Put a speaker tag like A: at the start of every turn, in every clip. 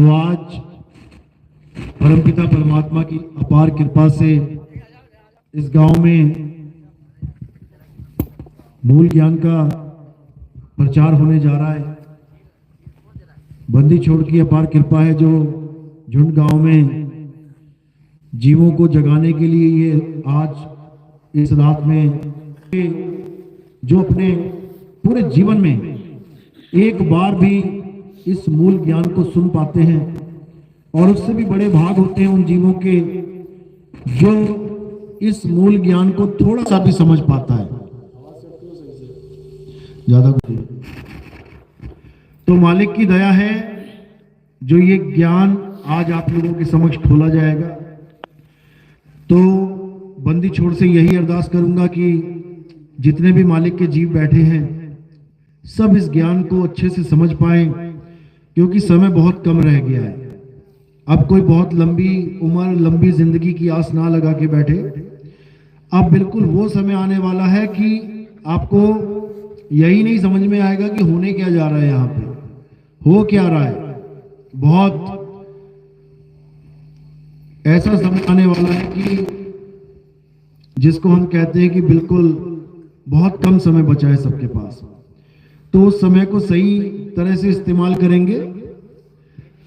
A: तो आज परमपिता परमात्मा की अपार कृपा से इस गांव में मूल ज्ञान का प्रचार होने जा रहा है। बंदी छोड़ की अपार कृपा है जो झुंड गांव में जीवों को जगाने के लिए ये आज इस रात में जो अपने पूरे जीवन में एक बार भी इस मूल ज्ञान को सुन पाते हैं और उससे भी बड़े भाग होते हैं उन जीवों के जो इस मूल ज्ञान को थोड़ा सा भी समझ पाता है। ज्यादा तो मालिक की दया है जो ये ज्ञान आज आप लोगों के समक्ष खोला जाएगा। तो बंदी छोड़ से यही अरदास करूंगा कि जितने भी मालिक के जीव बैठे हैं सब इस ज्ञान को अच्छे से समझ पाएं, क्योंकि समय बहुत कम रह गया है। अब कोई बहुत लंबी उम्र लंबी जिंदगी की आस ना लगा के बैठे। अब बिल्कुल वो समय आने वाला है कि आपको यही नहीं समझ में आएगा कि होने क्या जा रहा है, यहाँ पे हो क्या रहा है। बहुत ऐसा समय आने वाला है कि जिसको हम कहते हैं कि बिल्कुल बहुत कम समय बचा है सबके पास। तो उस समय को सही तरह से इस्तेमाल करेंगे।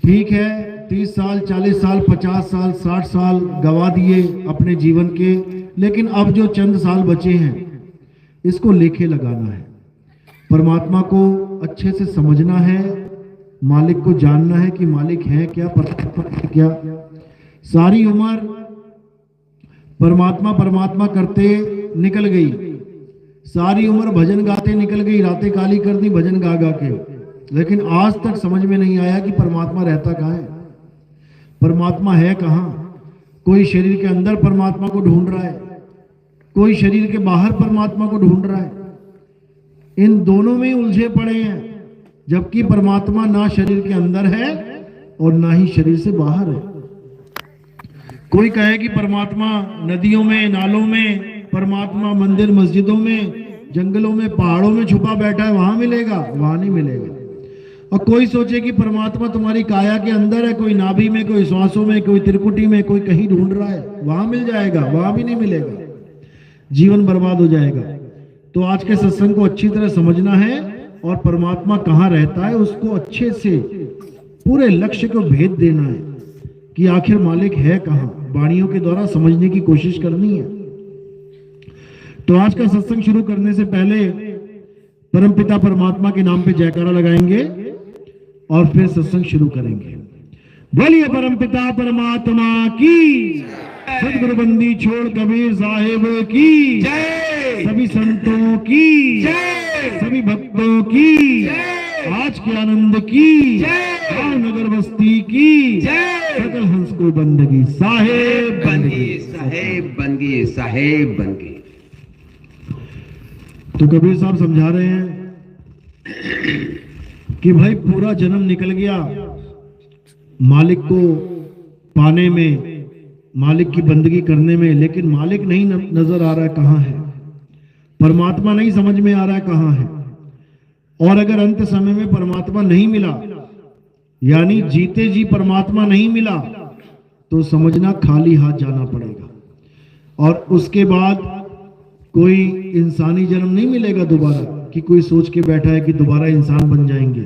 A: ठीक है, 30 साल 40 साल 50 साल 60 साल गवा दिए अपने जीवन के, लेकिन अब जो चंद साल बचे हैं इसको लेखे लगाना है। परमात्मा को अच्छे से समझना है, मालिक को जानना है कि मालिक है क्या, परमात्मा है क्या। सारी उम्र परमात्मा परमात्मा करते निकल गई, सारी उम्र भजन गाते निकल गई, रातें काली कर दी भजन गा गा के, लेकिन आज तक समझ में नहीं आया कि परमात्मा रहता कहाँ है, परमात्मा है कहाँ। कोई शरीर के अंदर परमात्मा को ढूंढ रहा है, कोई शरीर के बाहर परमात्मा को ढूंढ रहा है। इन दोनों में उलझे पड़े हैं, जबकि परमात्मा ना शरीर के अंदर है और ना ही शरीर से बाहर है। कोई कहे कि परमात्मा नदियों में नालों में, परमात्मा मंदिर मस्जिदों में जंगलों में पहाड़ों में छुपा बैठा है, वहां मिलेगा, वहां नहीं मिलेगा। और कोई सोचे कि परमात्मा तुम्हारी काया के अंदर है, कोई नाभि में, कोई श्वासों में, कोई त्रिकुटी में, कोई कहीं ढूंढ रहा है, वहां मिल जाएगा, वहां भी नहीं मिलेगा, जीवन बर्बाद हो जाएगा। तो आज के सत्संग को अच्छी तरह समझना है और परमात्मा कहाँ रहता है उसको अच्छे से पूरे लक्ष्य को भेद देना है कि आखिर मालिक है कहाँ। वाणियों के द्वारा समझने की कोशिश करनी है। तो आज का सत्संग शुरू करने से पहले परमपिता परमात्मा के नाम पे जयकारा लगाएंगे और फिर सत्संग शुरू करेंगे। बोलिए परमपिता परमात्मा की, सदगुरु बंदी छोड़ कबीर साहिब की जय, सभी संतों की जय, सभी भक्तों की जय, आज के आनंद की जय, नगर बस्ती की जय, सकल हंस को बंदगी साहेब
B: बंदगी साहेब बंदगी साहेब बंदगी।
A: तो कबीर साहब समझा रहे हैं कि भाई पूरा जन्म निकल गया मालिक को पाने में, मालिक की बंदगी करने में, लेकिन मालिक नहीं नजर आ रहा है कहाँ है, परमात्मा नहीं समझ में आ रहा है कहाँ है। और अगर अंत समय में परमात्मा नहीं मिला, यानी जीते जी परमात्मा नहीं मिला, तो समझना खाली हाथ जाना पड़ेगा। और उसके बाद कोई इंसानी जन्म नहीं मिलेगा दोबारा, कि कोई सोच के बैठा है कि दोबारा इंसान बन जाएंगे।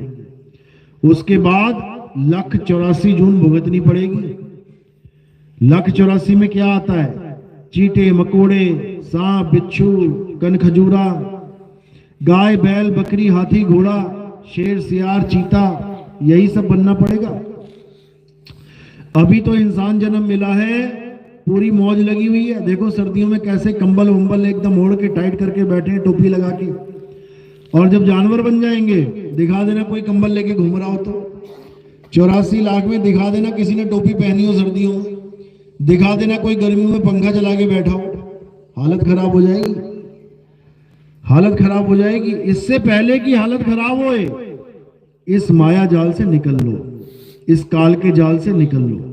A: उसके बाद 1,84 जून भुगतनी पड़ेगी। 1,84 में क्या आता है? चींटे मकोड़े, सांप बिच्छू, कन खजूरा, गाय बैल बकरी हाथी घोड़ा, शेर सियार चीता, यही सब बनना पड़ेगा। अभी तो इंसान जन्म मिला है, पूरी मौज लगी हुई है। देखो सर्दियों में कैसे कंबल वंबल एकदम ओढ़ के टाइट करके बैठे हैं, टोपी लगा के। और जब जानवर बन जाएंगे दिखा देना कोई कंबल लेके घूम रहा हो तो। 84 लाख में दिखा देना किसी ने टोपी पहनी हो सर्दियों में, दिखा देना कोई गर्मियों में पंखा चला के बैठा हो। हालत खराब हो जाएगी, हालत खराब हो जाएगी। इससे पहले कि हालत खराब होए, इस माया जाल से निकल लो, इस काल के जाल से निकल लो।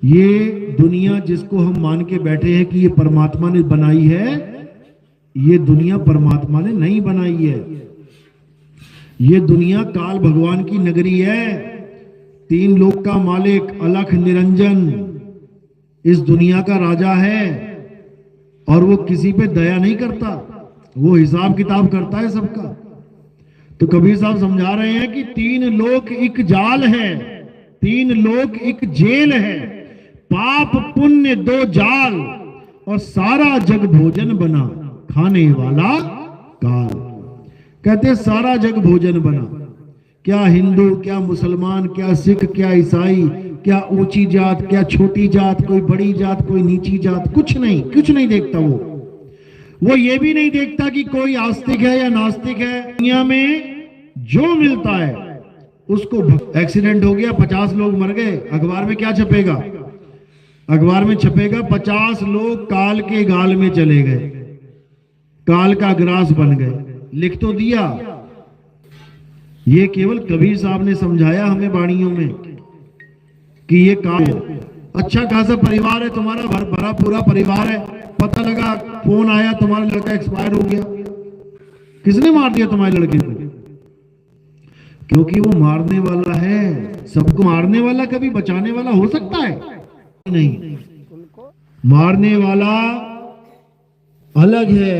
A: ये दुनिया जिसको हम मान के बैठे हैं कि ये परमात्मा ने बनाई है, ये दुनिया परमात्मा ने नहीं बनाई है। ये दुनिया काल भगवान की नगरी है। तीन लोक का मालिक अलख निरंजन इस दुनिया का राजा है और वो किसी पे दया नहीं करता, वो हिसाब किताब करता है सबका। तो कबीर साहब समझा रहे हैं कि तीन लोक एक जाल है, तीन लोक एक जेल है, पाप पुण्य दो जाल और सारा जग भोजन बना खाने वाला काल। कहते सारा जग भोजन बना, क्या हिंदू, क्या मुसलमान, क्या सिख, क्या ईसाई, क्या ऊंची जात, क्या छोटी जात, कोई बड़ी जात, कोई नीची जात, कुछ नहीं देखता वो ये भी नहीं देखता कि कोई आस्तिक है या नास्तिक है। दुनिया में जो मिलता है उसको, एक्सीडेंट हो गया 50 लोग मर गए, अखबार में क्या छपेगा? अखबार में छपेगा 50 लोग काल के गाल में चले गए, काल का ग्रास बन गए, लिख तो दिया। ये केवल कबीर साहब ने समझाया हमें वाणियों में कि ये काल, अच्छा खासा परिवार है तुम्हारा, भरा पूरा परिवार है, पता लगा फोन आया तुम्हारा लड़का एक्सपायर हो गया। किसने मार दिया तुम्हारे लड़के को? क्योंकि वो मारने वाला है। सबको मारने वाला कभी बचाने वाला हो सकता है? नहीं, मारने वाला अलग है,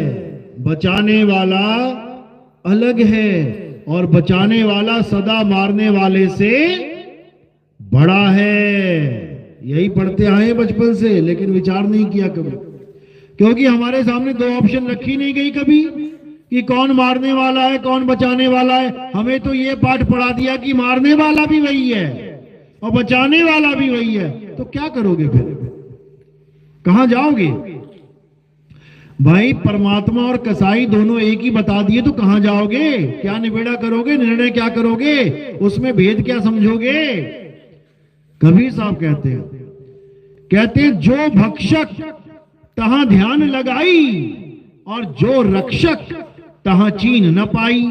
A: बचाने वाला अलग है, और बचाने वाला सदा मारने वाले से बड़ा है। यही पढ़ते आए बचपन से, लेकिन विचार नहीं किया कभी, क्योंकि हमारे सामने दो ऑप्शन रखी नहीं गई कभी कि कौन मारने वाला है कौन बचाने वाला है। हमें तो ये पाठ पढ़ा दिया कि मारने वाला भी वही है और बचाने वाला भी वही है। तो क्या करोगे फिर? कहां जाओगे भाई? परमात्मा और कसाई दोनों एक ही बता दिए तो कहां जाओगे? क्या निबेड़ा करोगे? निर्णय क्या करोगे? उसमें भेद क्या समझोगे? कबीर साहब कहते हैं जो भक्षक तहां ध्यान लगाई और जो रक्षक तहां चीन न पाई।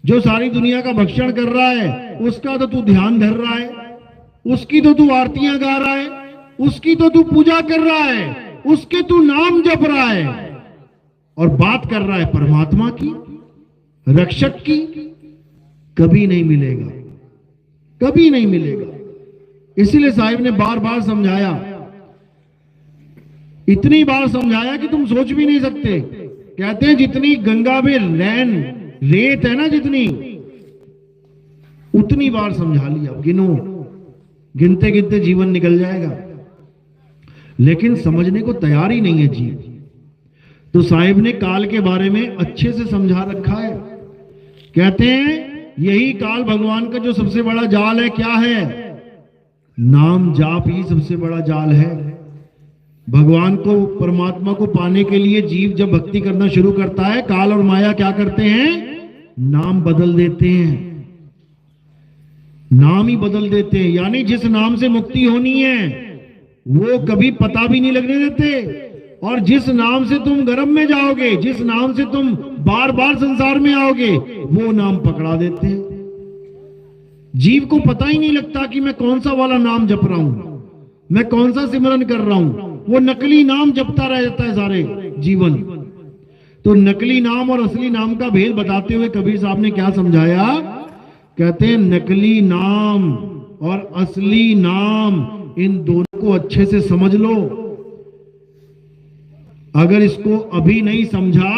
A: जो सारी दुनिया का भक्षण कर रहा है उसका तो तू ध्यान धर रहा है, उसकी तो तू आरतियां गा रहा है, उसकी तो तू पूजा कर रहा है, उसके तू नाम जप रहा है, और बात कर रहा है परमात्मा की, रक्षक की। कभी नहीं मिलेगा, कभी नहीं मिलेगा। इसीलिए साहिब ने बार बार समझाया, इतनी बार समझाया कि तुम सोच भी नहीं सकते। कहते हैं जितनी गंगा में रेत है ना, जितनी, उतनी बार समझा लिया। गिनो, गिनते गिनते जीवन निकल जाएगा, लेकिन समझने को तैयार ही नहीं है जीव। तो साहिब ने काल के बारे में अच्छे से समझा रखा है। कहते हैं यही काल भगवान का जो सबसे बड़ा जाल है, क्या है? नाम जाप ही सबसे बड़ा जाल है। भगवान को, परमात्मा को पाने के लिए जीव जब भक्ति करना शुरू करता है, काल और माया क्या करते हैं? नाम बदल देते हैं, नाम ही बदल देते हैं। यानी जिस नाम से मुक्ति होनी है वो कभी पता भी नहीं लगने देते, और जिस नाम से तुम गर्भ में जाओगे, जिस नाम से तुम बार बार संसार में आओगे, वो नाम पकड़ा देते हैं। जीव को पता ही नहीं लगता कि मैं कौन सा वाला नाम जप रहा हूं, मैं कौन सा सिमरन कर रहा हूं। वो नकली नाम जपता रह जाता है सारे जीवन। तो नकली नाम और असली नाम का भेद बताते हुए कबीर साहब ने क्या समझाया? कहते हैं नकली नाम और असली नाम, इन दोनों को अच्छे से समझ लो। अगर इसको अभी नहीं समझा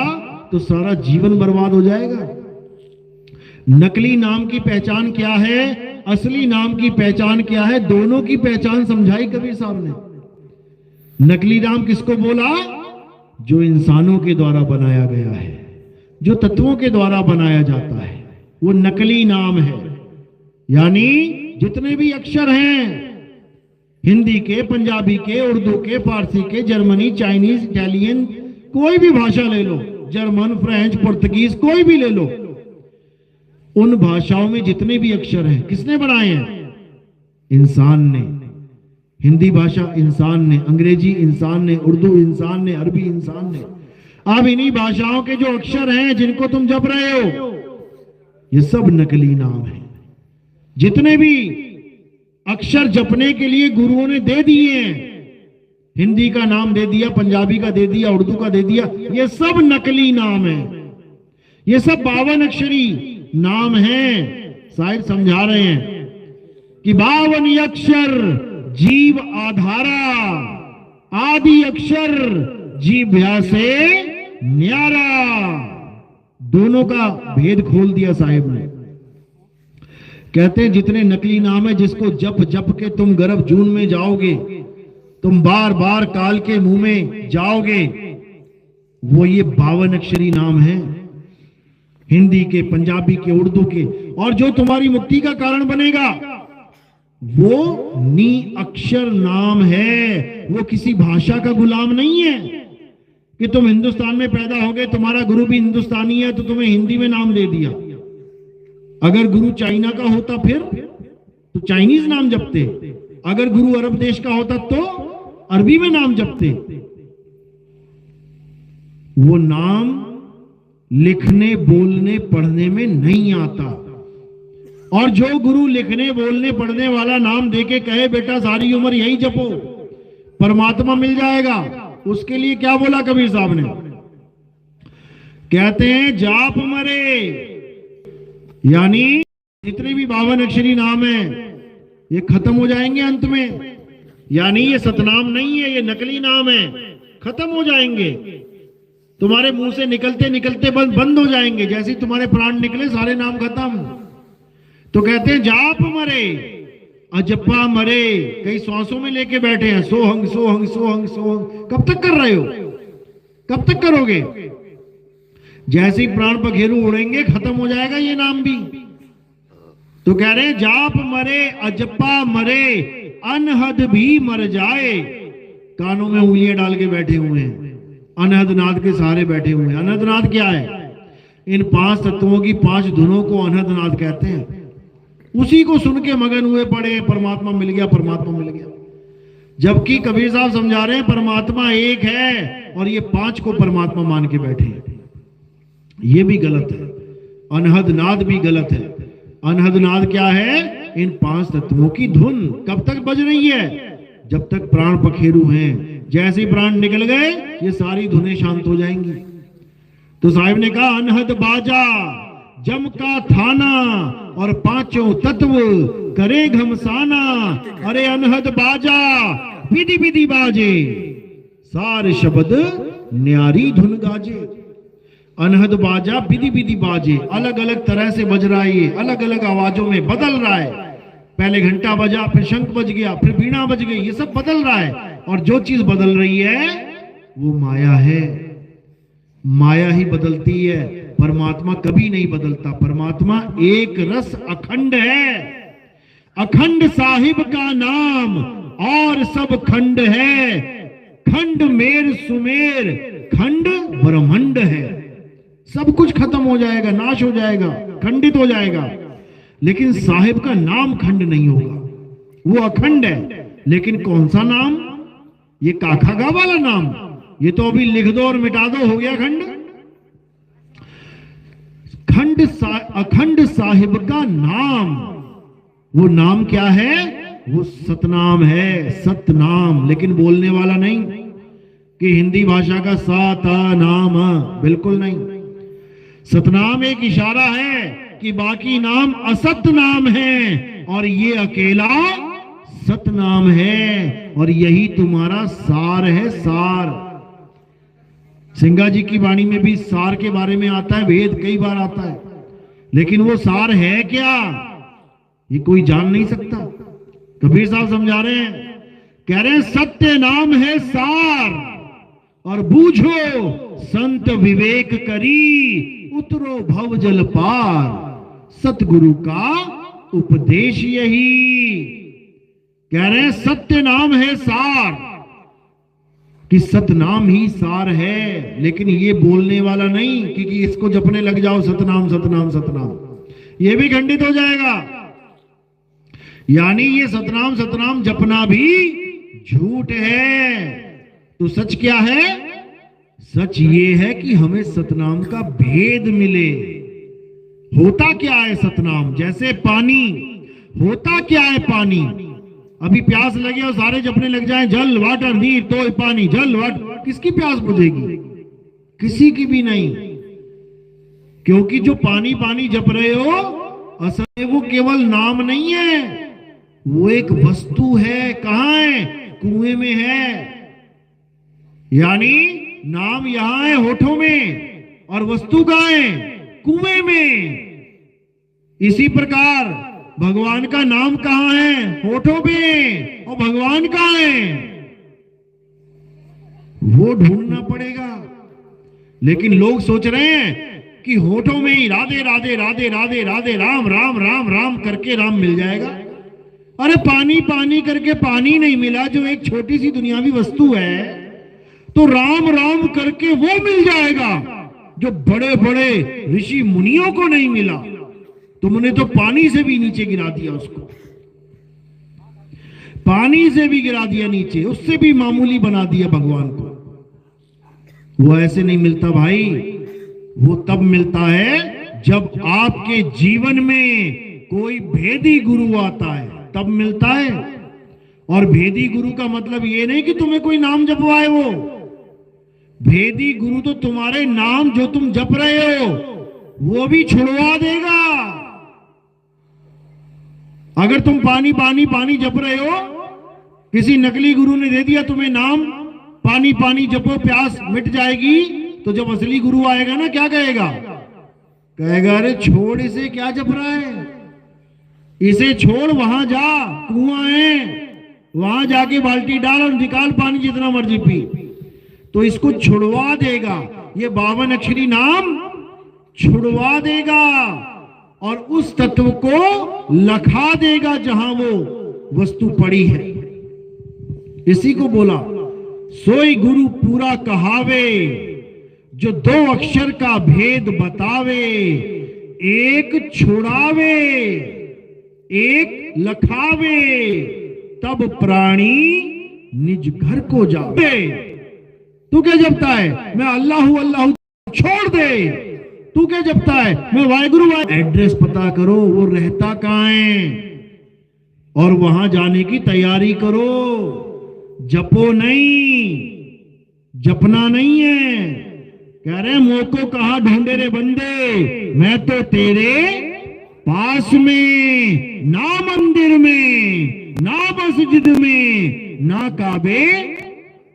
A: तो सारा जीवन बर्बाद हो जाएगा। नकली नाम की पहचान क्या है, असली नाम की पहचान क्या है, दोनों की पहचान समझाई कबीर साहब ने। नकली नाम किसको बोला? जो इंसानों के द्वारा बनाया गया है, जो तत्वों के द्वारा बनाया जाता है, वो नकली नाम है। यानी जितने भी अक्षर हैं, हिंदी के, पंजाबी के, उर्दू के, फारसी के, जर्मनी, चाइनीज, इटालियन, कोई भी भाषा ले लो, जर्मन, फ्रेंच, पुर्तगीज, कोई भी ले लो, उन भाषाओं में जितने भी अक्षर हैं किसने बनाए हैं? इंसान ने। हिंदी भाषा इंसान ने, अंग्रेजी इंसान ने, उर्दू इंसान ने, अरबी इंसान ने। अब इन्हीं भाषाओं के जो अक्षर हैं जिनको तुम जप रहे हो, ये सब नकली नाम है। जितने भी अक्षर जपने के लिए गुरुओं ने दे दिए हैं, हिंदी का नाम दे दिया, पंजाबी का दे दिया, उर्दू का दे दिया, ये सब नकली नाम है। ये सब 52 अक्षरी नाम हैं। साहिब समझा रहे हैं कि 52 अक्षर जीव आधारा, आदि अक्षर जीभ्या से न्यारा। दोनों का भेद खोल दिया साहिब ने। कहते हैं जितने नकली नाम है, जिसको जप जप के तुम गर्भ जून में जाओगे, तुम बार बार काल के मुंह में जाओगे, वो ये 52 अक्षरी नाम है, हिंदी के, पंजाबी के, उर्दू के। और जो तुम्हारी मुक्ति का कारण बनेगा वो नी अक्षर नाम है। वो किसी भाषा का गुलाम नहीं है कि तुम हिंदुस्तान में पैदा हो गए, तुम्हारा गुरु भी हिंदुस्तानी है तो तुम्हें हिंदी में नाम दे दिया। अगर गुरु चाइना का होता फिर तो चाइनीज नाम जपते, अगर गुरु अरब देश का होता तो अरबी में नाम जपते। वो नाम लिखने बोलने पढ़ने में नहीं आता। और जो गुरु लिखने बोलने पढ़ने वाला नाम देके कहे बेटा सारी उम्र यही जपो, परमात्मा मिल जाएगा, उसके लिए क्या बोला कबीर साहब ने? कहते हैं जाप मरे, यानी जितने भी 52 अक्षरी नाम है ये खत्म हो जाएंगे अंत में। यानी ये सतनाम नहीं है, ये नकली नाम है, खत्म हो जाएंगे, तुम्हारे मुंह से निकलते निकलते बंद हो जाएंगे। जैसे ही तुम्हारे प्राण निकले सारे नाम खत्म। तो कहते हैं जाप मरे, अजपा मरे। कई सांसों में लेके बैठे हैं, सोहंग सोहंग सोहंग सोहंग। कब तक कर रहे हो, कब तक करोगे? जैसे ही प्राण पखेरु उड़ेंगे खत्म हो जाएगा ये नाम भी। तो कह रहे हैं जाप मरे, अजपा मरे, अनहद भी मर जाए। कानों में उंगलियां डाल के बैठे हुए हैं, अनहद नाद के सहारे बैठे हुए हैं। अनहद नाद क्या है? इन 5 तत्वों की 5 धुनों को अनहद नाद कहते हैं। उसी को सुन के मगन हुए पड़े, परमात्मा मिल गया, परमात्मा मिल गया। जबकि कबीर साहब समझा रहे हैं परमात्मा एक है और ये 5 को परमात्मा मान के बैठे हैं। ये भी गलत है, अनहद नाद भी गलत है। अनहद नाद क्या है? इन 5 तत्वों की धुन कब तक बज रही है? जब तक प्राण पखेरु हैं। जैसे ही प्राण निकल गए ये सारी धुनें शांत हो जाएंगी। तो साहिब ने कहा अनहद बाजा जम का थाना और 5 तत्व करे घमसाना। अरे अनहद बाजा विधि विधि बाजे, सार शब्द न्यारी धुन गाजे। अनहद बाजा विधि विधि बाजे, अलग अलग तरह से बज रहा है, ये अलग अलग आवाजों में बदल रहा है। पहले घंटा बजा, फिर शंख बज गया, फिर वीणा बज गई, ये सब बदल रहा है। और जो चीज बदल रही है वो माया है, माया ही बदलती है, परमात्मा कभी नहीं बदलता। परमात्मा एक रस अखंड है। अखंड साहिब का नाम और सब खंड है। खंड मेर सुमेर, खंड ब्रह्मांड है। सब कुछ खत्म हो जाएगा, नाश हो जाएगा, खंडित हो जाएगा, लेकिन साहिब का नाम खंड नहीं होगा, वो अखंड है। लेकिन कौन सा नाम? ये काखागा वाला नाम, ये तो अभी लिख दो और मिटा दो, हो गया खंड। अखंड साहिब का नाम, वो नाम क्या है? वो सतनाम है, सतनाम। लेकिन बोलने वाला नहीं कि हिंदी भाषा का सतनाम, बिल्कुल नहीं। सतनाम एक इशारा है कि बाकी नाम असत नाम है और ये अकेला सतनाम है। और यही तुम्हारा सार है, सार। सिंगा जी की वाणी में भी सार के बारे में आता है, वेद कई बार आता है, लेकिन वो सार है क्या ये कोई जान नहीं सकता। कबीर साहब समझा रहे हैं, कह रहे हैं सत्य नाम है सार और बूझो संत विवेक करी, उतरो भव जल पार। सतगुरु का उपदेश यही। कह रहे हैं सत्य नाम है सार, कि सतनाम ही सार है। लेकिन ये बोलने वाला नहीं कि इसको जपने लग जाओ सतनाम सतनाम सतनाम, ये भी खंडित हो जाएगा। यानी ये सतनाम सतनाम जपना भी झूठ है। तो सच क्या है? सच ये है कि हमें सतनाम का भेद मिले। होता क्या है सतनाम? जैसे पानी, होता क्या है पानी? अभी प्यास लगे और सारे जपने लग जाएं जल वाटर नीर तो पानी, जल वाटर, किसकी प्यास बुझेगी? किसी की भी नहीं। क्योंकि जो पानी पानी जप रहे हो असल में वो केवल नाम नहीं है, वो एक वस्तु है। कहां है? कुएं में है। यानी नाम यहां है होठों में, और वस्तु कहां है? कुएं में। इसी प्रकार भगवान का नाम कहां है? होठों पे, और भगवान कहां है? वो ढूंढना पड़ेगा। लेकिन लोग सोच रहे हैं कि होठों में ही राधे राधे राधे राधे राधे राम राम राम राम करके राम मिल जाएगा। अरे पानी पानी करके पानी नहीं मिला, जो एक छोटी सी दुनियावी वस्तु है, तो राम राम करके वो मिल जाएगा जो बड़े बड़े ऋषि मुनियों को नहीं मिला। तुमने तो पानी से भी नीचे गिरा दिया उसको, पानी से भी गिरा दिया नीचे, उससे भी मामूली बना दिया भगवान को। वो ऐसे नहीं मिलता भाई। वो तब मिलता है जब आपके जीवन में कोई भेदी गुरु आता है, तब मिलता है। और भेदी गुरु का मतलब ये नहीं कि तुम्हें कोई नाम जपवाए। वो भेदी गुरु तो तुम्हारे नाम जो तुम जप रहे हो वो भी छुड़वा देगा। अगर तुम पानी पानी पानी जप रहे हो, किसी नकली गुरु ने दे दिया तुम्हें नाम, पानी पानी जपो प्यास मिट जाएगी, तो जब असली गुरु आएगा ना, क्या कहेगा? कहेगा अरे छोड़ इसे, क्या जप रहा है, इसे छोड़, वहां जा, कुआं है, वहां जाके बाल्टी डाल और निकाल पानी जितना मर्जी पी। तो इसको छुड़वा देगा, ये 52 अक्षरी नाम छुड़वा देगा और उस तत्व को लखा देगा जहां वो वस्तु पड़ी है। इसी को बोला सोई गुरु पूरा कहावे, जो 2 अक्षर का भेद बतावे, एक छुड़ावे एक लखावे, तब प्राणी निज घर को जावे। तू क्या जपता है? मैं अल्लाह हूं, अल्लाह हूं, छोड़ दे। तू क्या जपता है? मैं वाहेगुरु। एड्रेस पता करो, वो रहता कहां है, और वहां जाने की तैयारी करो। जपो नहीं, जपना नहीं है। कह रहे मोको कहां ढूंढे रे बंदे, मैं तो तेरे पास में, ना मंदिर में, ना मस्जिद में, ना काबे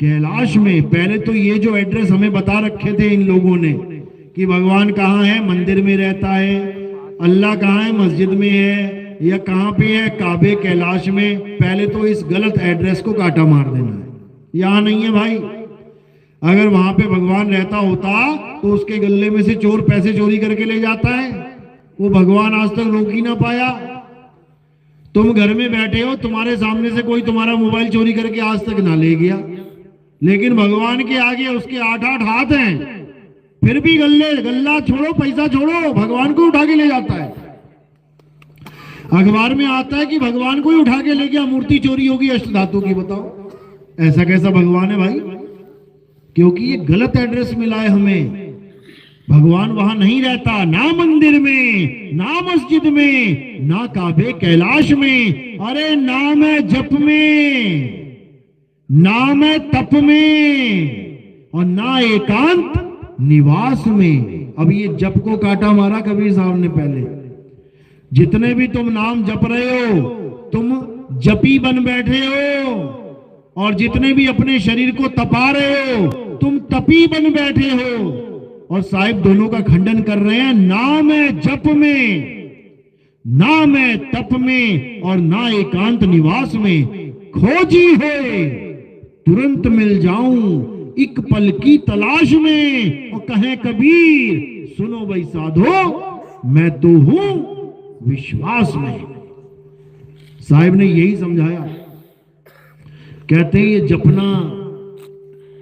A: कैलाश में। पहले तो ये जो एड्रेस हमें बता रखे थे इन लोगों ने कि भगवान कहाँ है, मंदिर में रहता है, अल्लाह कहाँ है, मस्जिद में है, या कहाँ पे है, काबे कैलाश में। पहले तो इस गलत एड्रेस को काटा मार देना है, यहां नहीं है भाई। अगर वहां पे भगवान रहता होता तो उसके गले में से चोर पैसे चोरी करके ले जाता है, वो भगवान आज तक रोक ही ना पाया। तुम घर में बैठे हो, तुम्हारे सामने से कोई तुम्हारा मोबाइल चोरी करके आज तक ना ले गया, लेकिन भगवान के आगे उसके 8-8 हाथ हैं, फिर भी गल्ला छोड़ो, पैसा छोड़ो, भगवान को उठा के ले जाता है। अखबार में आता है कि भगवान को ही उठा के ले गया, मूर्ति चोरी होगी अष्टधातु की। बताओ ऐसा कैसा भगवान है भाई? क्योंकि ये गलत एड्रेस मिला है हमें। भगवान वहां नहीं रहता, ना मंदिर में, ना मस्जिद में, ना काबे कैलाश में। अरे नाम है जप में, नाम है तप में, और ना एकांत निवास में। अब ये जप को काटा मारा कबीर साहब ने पहले। जितने भी तुम नाम जप रहे हो, तुम जपी बन बैठे हो, और जितने भी अपने शरीर को तपा रहे हो, तुम तपी बन बैठे हो। और साहिब दोनों का खंडन कर रहे हैं। नाम है जप में, नाम है तप में, और ना एकांत निवास में। खोजी है तुरंत मिल जाऊं, एक पल की तलाश में। और कहे कबीर सुनो भाई साधो, मैं तो हूं विश्वास में। साहिब ने यही समझाया। कहते हैं ये जपना,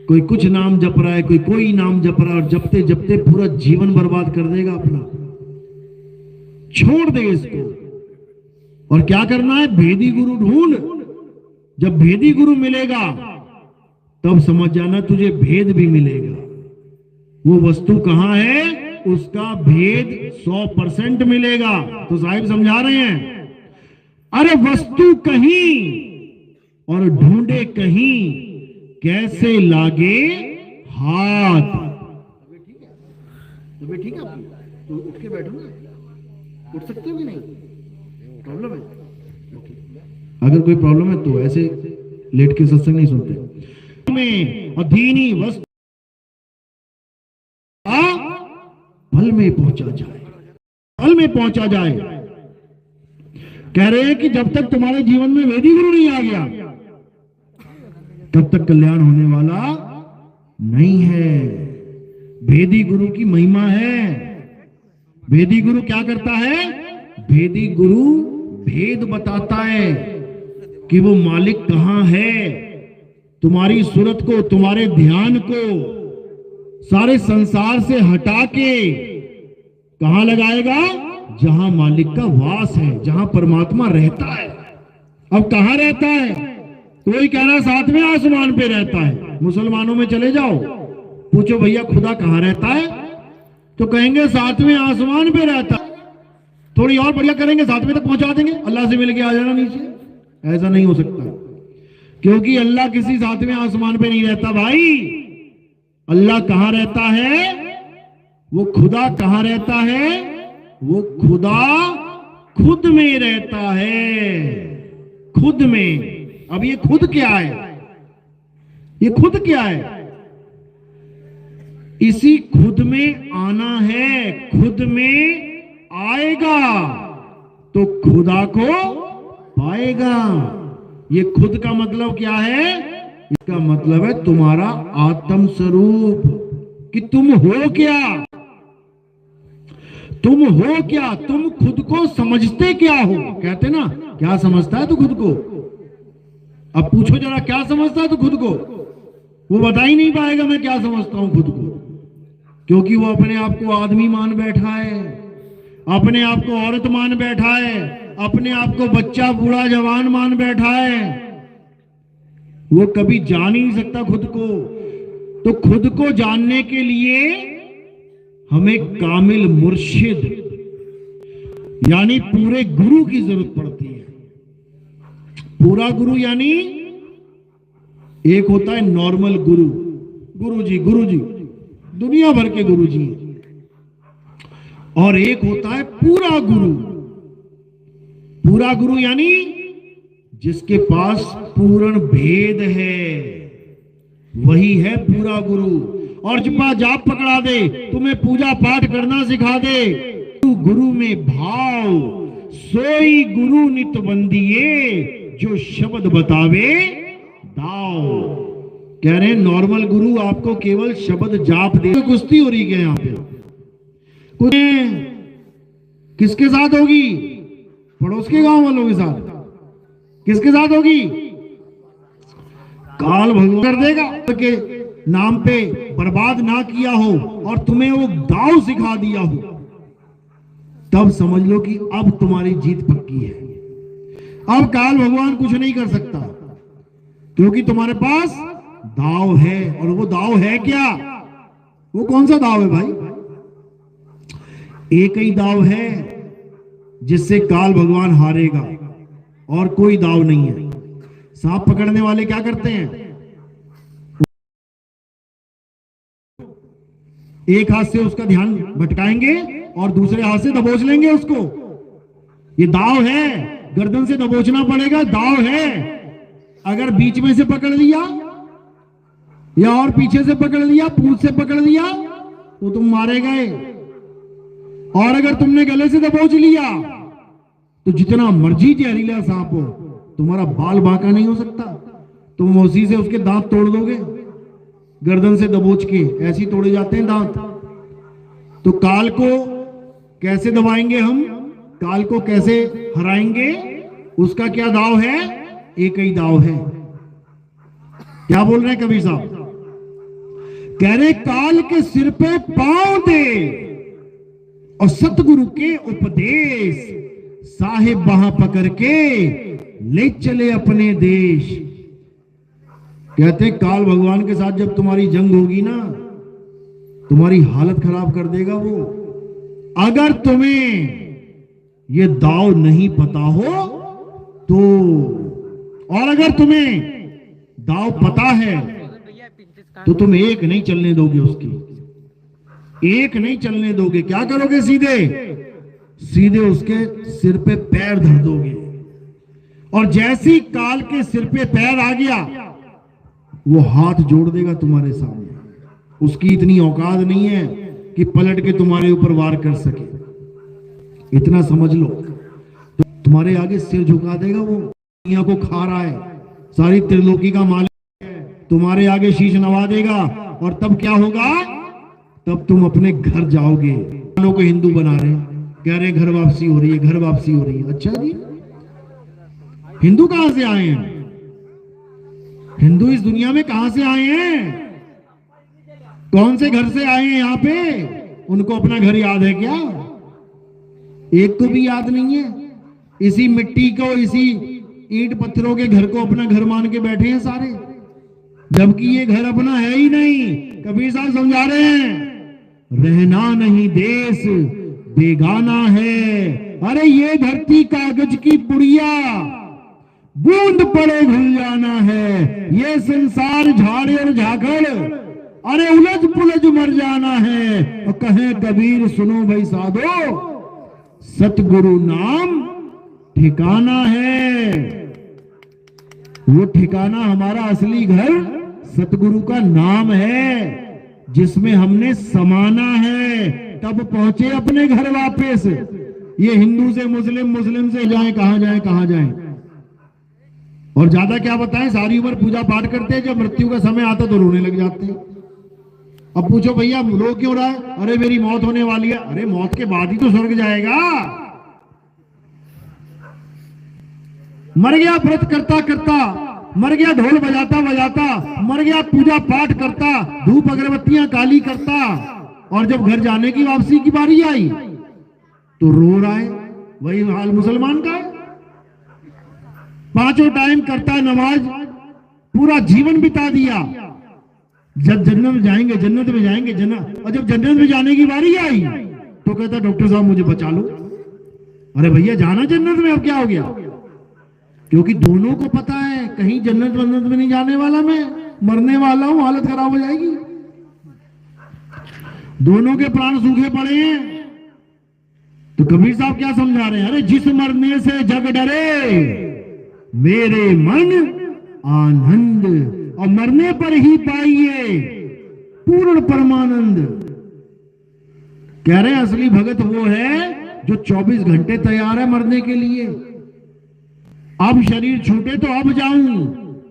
A: कोई कुछ नाम जप रहा है, कोई नाम जप रहा है, और जपते जपते पूरा जीवन बर्बाद कर देगा अपना। छोड़ दे इसको। और क्या करना है? भेदी गुरु ढूंढ। जब भेदी गुरु मिलेगा तब समझ जाना तुझे भेद भी मिलेगा। वो वस्तु कहां है, उसका भेद 100% मिलेगा। तो साहिब समझा रहे हैं, अरे वस्तु कहीं और ढूंढे कहीं, कैसे लागे हाथ। तबीयत ठीक है आपकी? तो उठ के बैठो ना, उठ सकते हो कि नहीं? प्रॉब्लम है? अगर कोई प्रॉब्लम है तो ऐसे लेट के सत्संग नहीं सुनते। में अधीनी वस्तु फल में पहुंचा जाए, फल में पहुंचा जाए। कह रहे हैं कि जब तक तुम्हारे जीवन में वेदी गुरु नहीं आ गया तब तक कल्याण होने वाला नहीं है। वेदी गुरु की महिमा है। वेदी गुरु क्या करता है? वेदी गुरु भेद बताता है कि वो मालिक कहां है। तुम्हारी सूरत को, तुम्हारे ध्यान को सारे संसार से हटा के कहां लगाएगा? जहां मालिक का वास है, जहां परमात्मा रहता है। अब कहां रहता है? कोई कह रहा सातवें आसमान पे रहता है। मुसलमानों में चले जाओ, पूछो भैया खुदा कहां रहता है, तो कहेंगे सातवें आसमान पे रहता है। थोड़ी और बढ़िया करेंगे, सातवें तक पहुंचा देंगे, अल्लाह से मिलके आ जाना नीचे। ऐसा नहीं हो सकता, क्योंकि अल्लाह किसी सातवें आसमान पे नहीं रहता भाई। अल्लाह कहां रहता है? वो खुदा कहां रहता है? वो खुदा खुद में रहता है, खुद में। अब ये खुद क्या है? ये खुद क्या है? इसी खुद में आना है। खुद में आएगा तो खुदा को पाएगा। ये खुद का मतलब क्या है? इसका मतलब है तुम्हारा आत्म स्वरूप, कि तुम हो क्या, तुम हो क्या, तुम खुद को समझते क्या हो। कहते ना, क्या समझता है तू खुद को? अब पूछो जरा, क्या समझता है तू खुद को? वो बता ही नहीं पाएगा मैं क्या समझता हूं खुद को, क्योंकि वो अपने आप को आदमी मान बैठा है, अपने आप को औरत मान बैठा है, अपने आप को बच्चा बूढ़ा जवान मान बैठा है। वो कभी जान ही नहीं सकता खुद को। तो खुद को जानने के लिए हमें कामिल मुर्शिद यानी पूरे गुरु की जरूरत पड़ती है। पूरा गुरु यानी एक होता है नॉर्मल गुरु, गुरुजी दुनिया भर के गुरुजी, और एक होता है पूरा गुरु। पूरा गुरु यानी जिसके पास पूर्ण भेद है, वही है पूरा गुरु। और जपा जाप पकड़ा दे, तुम्हें पूजा पाठ करना सिखा दे, गुरु में भाव सोई गुरु नित बंदिए, जो शब्द बतावे दाओ। कह रहे हैं नॉर्मल गुरु आपको केवल शब्द जाप दे। कुश्ती हो रही है यहां पे, कुछ किसके साथ होगी? पड़ोस के गांव वालों के साथ। किसके साथ होगी? काल भगवान कर देगा के नाम पे बर्बाद ना किया हो और तुम्हें वो दाव सिखा दिया हो, तब समझ लो कि अब तुम्हारी जीत पक्की है। अब काल भगवान कुछ नहीं कर सकता, क्योंकि तुम्हारे पास दाव है। और वो दाव है क्या? वो कौन सा दाव है भाई? एक ही दाव है जिससे काल भगवान हारेगा, और कोई दाव नहीं है। सांप पकड़ने वाले क्या करते हैं? एक हाथ से उसका ध्यान भटकाएंगे और दूसरे हाथ से दबोच लेंगे उसको। ये दाव है, गर्दन से दबोचना पड़ेगा, दाव है। अगर बीच में से पकड़ लिया या और पीछे से पकड़ लिया, पूंछ से पकड़ लिया, तो तुम मारे गए। और अगर तुमने गले से दबोच लिया तो जितना मर्जी जहरीला सांप हो, तुम्हारा बाल बांका नहीं हो सकता। तुम उसी से उसके दांत तोड़ दोगे, गर्दन से दबोच के। ऐसे ही तोड़े जाते हैं दांत। तो काल को कैसे दबाएंगे हम? काल को कैसे हराएंगे? उसका क्या दाव है? एक ही दाव है। क्या बोल रहे हैं कबीर साहब? कह रहे काल के सिर पे पांव दे और सतगुरु के उपदेश, साहिब वहां पकड़ के ले चले अपने देश। कहते काल भगवान के साथ जब तुम्हारी जंग होगी ना, तुम्हारी हालत खराब कर देगा वो। अगर तुम्हें ये दाव नहीं पता हो तो, और अगर तुम्हें दाव पता है तो तुम एक नहीं चलने दोगे उसकी, एक नहीं चलने दोगे। क्या करोगे? सीधे सीधे उसके सिर पे पैर धर दोगे और जैसी काल के सिर पे पैर आ गया, वो हाथ जोड़ देगा तुम्हारे सामने। उसकी इतनी औकात नहीं है कि पलट के तुम्हारे ऊपर वार कर सके। इतना समझ लो, तो तुम्हारे आगे सिर झुका देगा। वो दुनिया को खा रहा है, सारी त्रिलोकी का मालिक है, तुम्हारे आगे शीश नवा देगा। और तब क्या होगा? तब तुम अपने घर जाओगे। लोगों को हिंदू बना रहे हैं, कह रहे घर वापसी हो रही है, घर वापसी हो रही है। अच्छा जी, हिंदू कहां से आए हैं? हिंदू इस दुनिया में कहां से आए हैं? कौन से घर से आए हैं यहाँ पे? उनको अपना घर याद है क्या? एक को भी याद नहीं है। इसी मिट्टी को, इसी ईंट पत्थरों के घर को अपना घर मान के बैठे हैं सारे, जबकि ये घर अपना है ही नहीं। कबीर साहब समझा रहे हैं, रहना नहीं देश बेगाना है। अरे ये धरती कागज की पुड़िया, बूंद पड़े घुल जाना है। ये संसार झाड़े और झाकड़, अरे उलझ पुलझ मर जाना है। और कहे कबीर सुनो भाई साधो, सतगुरु नाम ठिकाना है। वो ठिकाना हमारा असली घर सतगुरु का नाम है, जिसमें हमने समाना है। तब पहुंचे अपने घर वापस। ये हिंदू से मुस्लिम, मुस्लिम से जाए कहां जाए, कहां जाए। और ज्यादा क्या बताएं, सारी उम्र पूजा पाठ करते हैं, जब मृत्यु का समय आता तो रोने लग जाते हैं। अब पूछो भैया रो क्यों रहा है? अरे मेरी मौत होने वाली है। अरे मौत के बाद ही तो स्वर्ग जाएगा। मर गया व्रत करता करता, मर गया ढोल बजाता बजाता, मर गया पूजा पाठ करता, धूप अगरबत्तियां काली करता, और जब घर जाने की वापसी की बारी आई तो रो रहा है। वही हाल मुसलमान का है। पांचों टाइम करता नमाज, पूरा जीवन बिता दिया, जब जन्नत में जाएंगे, जन्नत में जाएंगे, जन्नत। और जब जन्नत में जाने की बारी आई तो कहता डॉक्टर साहब मुझे बचा लो। अरे भैया जाना जन्नत में, अब क्या हो गया? क्योंकि दोनों को पता है कहीं जन्नत वन्नत में नहीं जाने वाला, मैं मरने वाला हूं, हालत खराब हो जाएगी। दोनों के प्राण सूखे पड़े हैं। तो कबीर साहब क्या समझा रहे हैं? अरे जिस मरने से जग डरे, मेरे मन आनंद, और मरने पर ही पाइए पूर्ण परमानंद। कह रहे हैं असली भगत वो है जो 24 घंटे तैयार है मरने के लिए। अब शरीर छूटे तो अब जाऊं,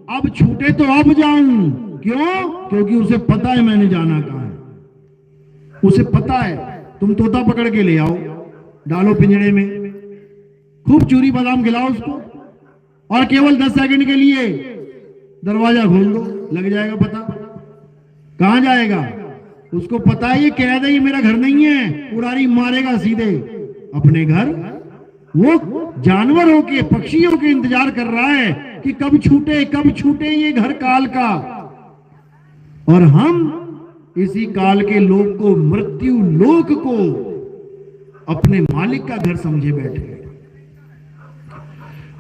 A: अब छूटे तो अब जाऊं। क्यों? क्योंकि उसे पता है मैंने जाना कहां है। उसे पता है। तुम तोता पकड़ के ले आओ, डालो पिंजड़े में, खूब चूरी बादाम खिलाओ उसको, और केवल 10 सेकंड के लिए दरवाजा खोल दो, लग जाएगा पता कहां जाएगा। उसको पता है ये कैद है, ये मेरा घर नहीं है। उड़ारी मारेगा सीधे अपने घर। वो जानवर होके, पक्षियों के इंतजार कर रहा है कि कब छूटे, कब छूटे ये घर काल का। और हम इसी काल के लोक को, मृत्यु लोक को अपने मालिक का घर समझे बैठे हैं,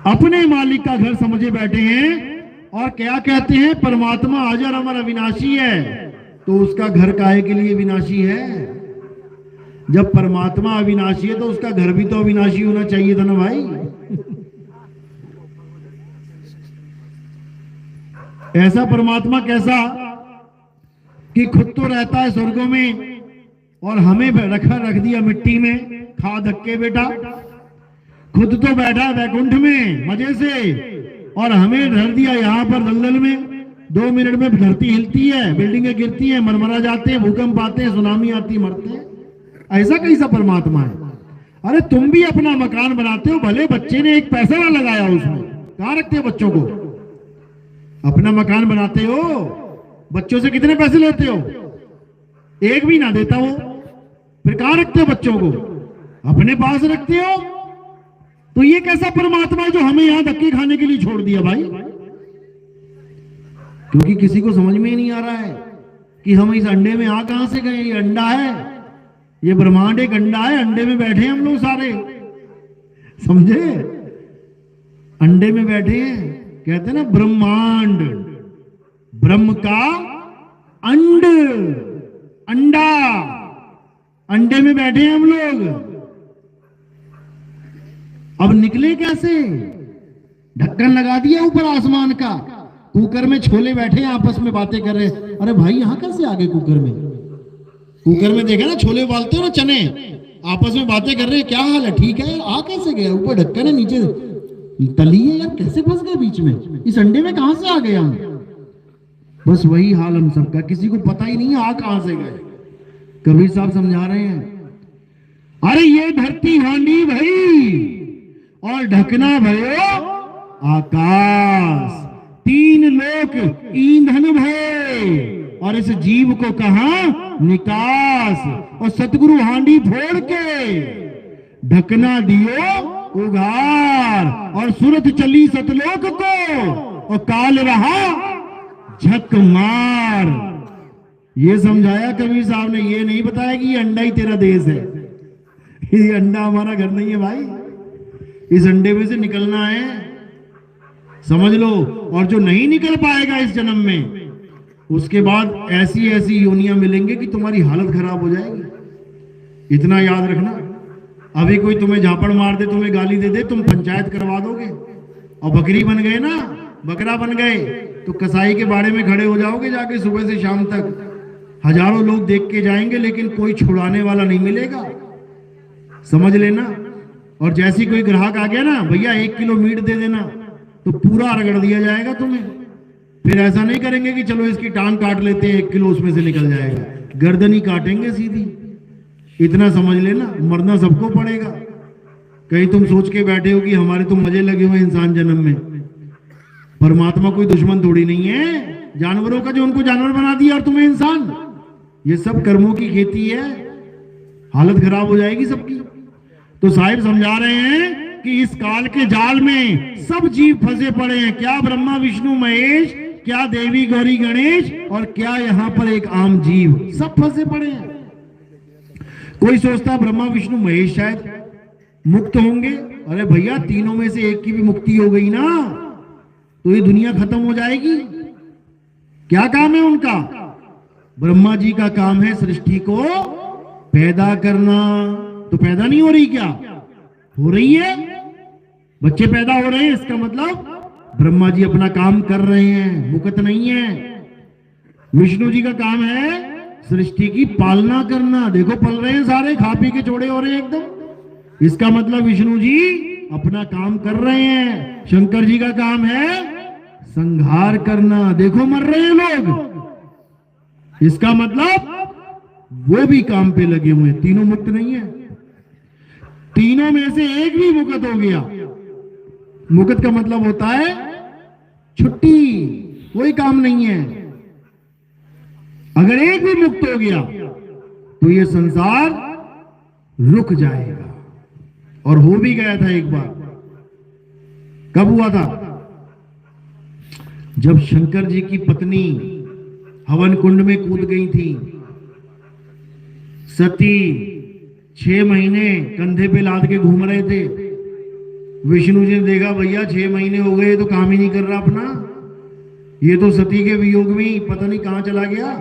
A: अपने मालिक का घर समझे बैठे हैं। और क्या कहते हैं? परमात्मा अजर अमर अविनाशी है, तो उसका घर काहे के लिए विनाशी है? जब परमात्मा अविनाशी है तो उसका घर भी तो अविनाशी होना चाहिए था ना भाई। ऐसा परमात्मा कैसा कि खुद तो रहता है स्वर्गों में और हमें रख दिया मिट्टी में, खा धक्के बेटा। खुद तो बैठा है वैकुंठ में मजे से, और हमें धर दिया यहाँ पर दलदल में। 2 मिनट में धरती हिलती है, बिल्डिंगें गिरती हैं, मरमरा जाते हैं, भूकंप आते हैं, सुनामी आती है, मरते हैं। ऐसा कैसा परमात्मा है? अरे तुम भी अपना मकान बनाते हो, भले बच्चे ने एक पैसा ना लगाया उसमें, कहां रखते हो बच्चों को? अपना मकान बनाते हो, बच्चों से कितने पैसे लेते हो? एक भी ना देता वो, फिर कहां रखते हो बच्चों को? अपने पास रखते हो। तो ये कैसा परमात्मा है जो हमें यहां धक्के खाने के लिए छोड़ दिया भाई? क्योंकि किसी को समझ में ही नहीं आ रहा है कि हम इस अंडे में आ कहां से गए। ये अंडा है, ये ब्रह्मांड एक अंडा है, अंडे में बैठे हैं हम लोग सारे, समझे? अंडे में बैठे हैं, कहते हैं ना ब्रह्मांड, ब्रह्म का अंड, अंडा, अंडे में बैठे हैं हम लोग। अब निकले कैसे? ढक्कन लगा दिया ऊपर आसमान का, कुकर में छोले बैठे हैं आपस में बातें कर रहे हैं। अरे भाई यहाँ कैसे आ गए कुकर में? कुकर में देखा ना छोले उबालते हो ना, चने आपस में बातें कर रहे हैं, क्या हाल है, ठीक है, आ कैसे गया? ऊपर ढक्कन है, नीचे तली है यार, कैसे फंस गए बीच में? इस अंडे में कहां से आ गए हम? बस वही हाल हम सबका, किसी को पता ही नहीं आ कहां से गए। कबीर साहब समझा रहे हैं, अरे ये धरती हांडी भई और ढकना भयो आकाश, तीन लोक ईंधन भय और इस जीव को कहा निकास। और सतगुरु हांडी फोड़ के ढकना दियो उघार और सुरत चली सतलोक को और काल रहा झक मार। ये समझाया कबीर साहब ने, ये नहीं बताया कि ये अंडा ही तेरा देश है। ये अंडा हमारा घर नहीं है भाई, इस अंडे में से निकलना है, समझ लो। और जो नहीं निकल पाएगा इस जन्म में, उसके बाद ऐसी ऐसी योनियां मिलेंगे कि तुम्हारी हालत खराब हो जाएगी। इतना याद रखना, अभी कोई तुम्हें झापड़ मार दे, तुम्हें गाली दे दे, तुम पंचायत करवा दोगे और बकरी बन गए ना, बकरा बन गए, तो कसाई के बाड़े में खड़े हो जाओगे जाके सुबह से शाम तक। हजारों लोग देख के जाएंगे लेकिन कोई छुड़ाने वाला नहीं मिलेगा, समझ लेना। और जैसी कोई ग्राहक आ गया ना, भैया 1 किलो मीट दे देना, तो पूरा रगड़ दिया जाएगा तुम्हें। फिर ऐसा नहीं करेंगे कि चलो इसकी टांग काट लेते हैं, 1 किलो उसमें से निकल जाएगा, गर्दन ही काटेंगे सीधी। इतना समझ लेना, मरना सबको पड़ेगा। कहीं तुम सोच के बैठे हो कि हमारे तो मजे लगे हुए इंसान जन्म में। परमात्मा कोई दुश्मन थोड़ी नहीं है जानवरों का, जो उनको जानवर बना दिया और तुम्हें इंसान। ये सब कर्मों की खेती है, हालत खराब हो जाएगी सबकी। तो साहिब समझा रहे हैं कि इस काल के जाल में सब जीव फंसे पड़े हैं, क्या ब्रह्मा विष्णु महेश, क्या देवी गौरी गणेश, और क्या यहाँ पर एक आम जीव, सब फंसे पड़े हैं। कोई सोचता ब्रह्मा विष्णु महेश शायद मुक्त होंगे। अरे भैया, तीनों में से एक की भी मुक्ति हो गई ना तो ये दुनिया खत्म हो जाएगी। क्या काम है उनका? ब्रह्मा जी का काम है सृष्टि को पैदा करना। तो पैदा नहीं हो रही क्या? हो रही है, बच्चे पैदा हो रहे हैं, इसका मतलब ब्रह्मा जी अपना काम कर रहे हैं, मुकत नहीं है। विष्णु जी का काम है सृष्टि की पालना करना। देखो पल रहे हैं सारे, खा पी के चौड़े हो रहे हैं एकदम, इसका मतलब विष्णु जी अपना काम कर रहे हैं। शंकर जी का काम है संहार करना, देखो मर रहे हैं लोग, इसका मतलब वो भी काम पे लगे हुए हैं। तीनों मुक्त नहीं है, तीनों में से एक भी मुक्त हो गया। मुक्त का मतलब होता है छुट्टी, कोई काम नहीं है। अगर एक भी मुक्त हो गया तो ये संसार रुक जाएगा, और हो भी गया था एक बार। कब हुआ था? जब शंकर जी की पत्नी हवन कुंड में कूद गई थी। सती 6 महीने कंधे पे लाद के घूम रहे थे। विष्णु जी ने देखा भैया 6 महीने हो गए तो काम ही नहीं कर रहा अपना, ये तो सती के वियोग में ही पता नहीं कहां चला गया।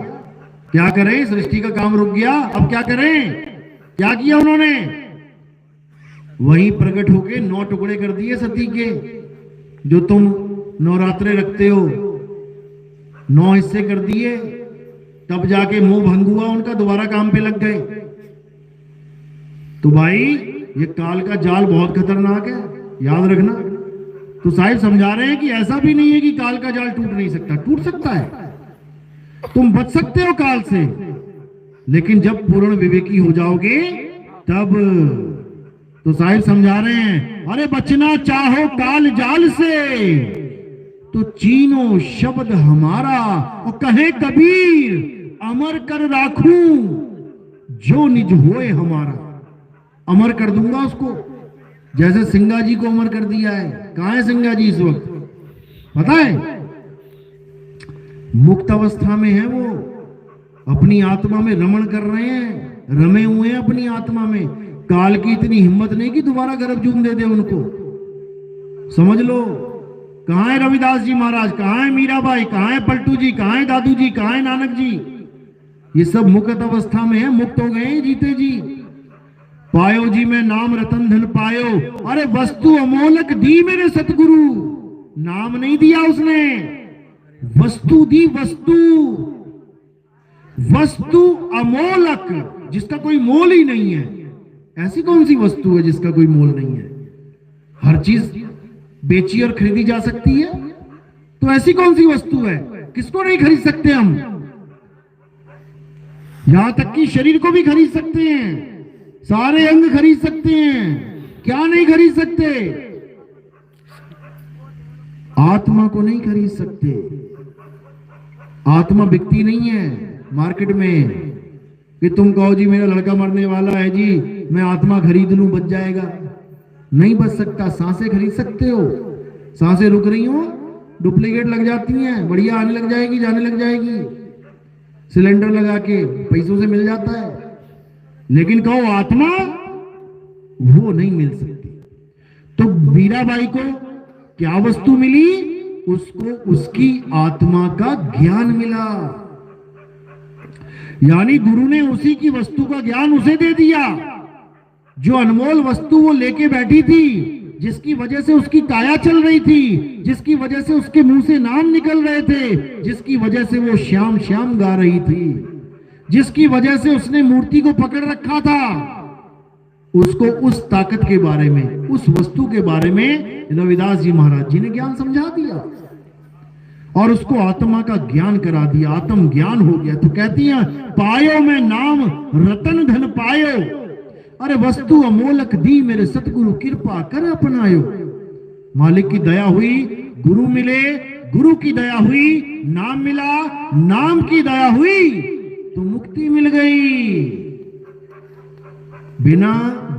A: क्या करें, सृष्टि का काम रुक गया, अब क्या करें? क्या किया उन्होंने? वहीं प्रकट होके 9 टुकड़े कर दिए सती के, जो तुम नवरात्रे रखते हो, 9 हिस्से कर दिए। तब जाके मुंह भंग हुआ उनका, दोबारा काम पे लग गए। तो भाई ये काल का जाल बहुत खतरनाक है, याद रखना। तो साहिब समझा रहे हैं कि ऐसा भी नहीं है कि काल का जाल टूट नहीं सकता, टूट सकता है, तुम बच सकते हो काल से, लेकिन जब पूर्ण विवेकी हो जाओगे तब। तो साहिब समझा रहे हैं, अरे बचना चाहो काल जाल से तो चीनो शब्द हमारा, और कहे कबीर अमर कर राखूं जो निज होए हमारा। अमर कर दूंगा उसको, जैसे सिंगा जी को अमर कर दिया है। कहां है सिंगा जी इस वक्त? पता है? मुक्त अवस्था में है वो, अपनी आत्मा में रमण कर रहे हैं, रमे हुए हैं अपनी आत्मा में। काल की इतनी हिम्मत नहीं कि दोबारा गर्भजून दे दे उनको, समझ लो। कहां है रविदास जी महाराज, कहां है मीराबाई, कहां है पलटू जी, कहां है दादू जी, कहां है नानक जी? ये सब मुक्त अवस्था में है, मुक्त हो गए जीते जी। पायो जी मैं नाम रतन धन पायो, अरे वस्तु अमोलक दी मेरे सतगुरु। नाम नहीं दिया उसने, वस्तु दी, वस्तु। वस्तु अमोलक, जिसका कोई मोल ही नहीं है। ऐसी कौन सी वस्तु है जिसका कोई मोल नहीं है? हर चीज बेची और खरीदी जा सकती है, तो ऐसी कौन सी वस्तु है? किसको नहीं खरीद सकते हम? यहां तक कि शरीर को भी खरीद सकते हैं, सारे अंग खरीद सकते हैं, क्या नहीं खरीद सकते? आत्मा को नहीं खरीद सकते। आत्मा बिकती नहीं है मार्केट में कि तुम कहो जी मेरा लड़का मरने वाला है जी, मैं आत्मा खरीद लूं, बच जाएगा। नहीं बच सकता। सांसें खरीद सकते हो, सांसें रुक रही हो, डुप्लीकेट लग जाती हैं, बढ़िया आने लग जाएगी, जाने लग जाएगी, सिलेंडर लगा के पैसों से मिल जाता है। लेकिन कहो आत्मा, वो नहीं मिल सकती। तो मीराबाई को क्या वस्तु मिली? उसको उसकी आत्मा का ज्ञान मिला। यानी गुरु ने उसी की वस्तु का ज्ञान उसे दे दिया। जो अनमोल वस्तु वो लेके बैठी थी, जिसकी वजह से उसकी काया चल रही थी, जिसकी वजह से उसके मुंह से नाम निकल रहे थे, जिसकी वजह से वो श्याम श्याम गा रही थी, जिसकी वजह से उसने मूर्ति को पकड़ रखा था, उसको उस ताकत के बारे में, उस वस्तु के बारे में रविदास जी महाराज जी ने ज्ञान समझा दिया और उसको आत्मा का ज्ञान करा दिया। आत्म ज्ञान हो गया। तो कहती हैं पायो मैं नाम रतन धन पायो, अरे वस्तु अमोलक दी मेरे सतगुरु कृपा कर अपनायो। मालिक की दया हुई, गुरु मिले, गुरु की दया हुई, नाम मिला, नाम की दया हुई तो मुक्ति मिल गई। बिना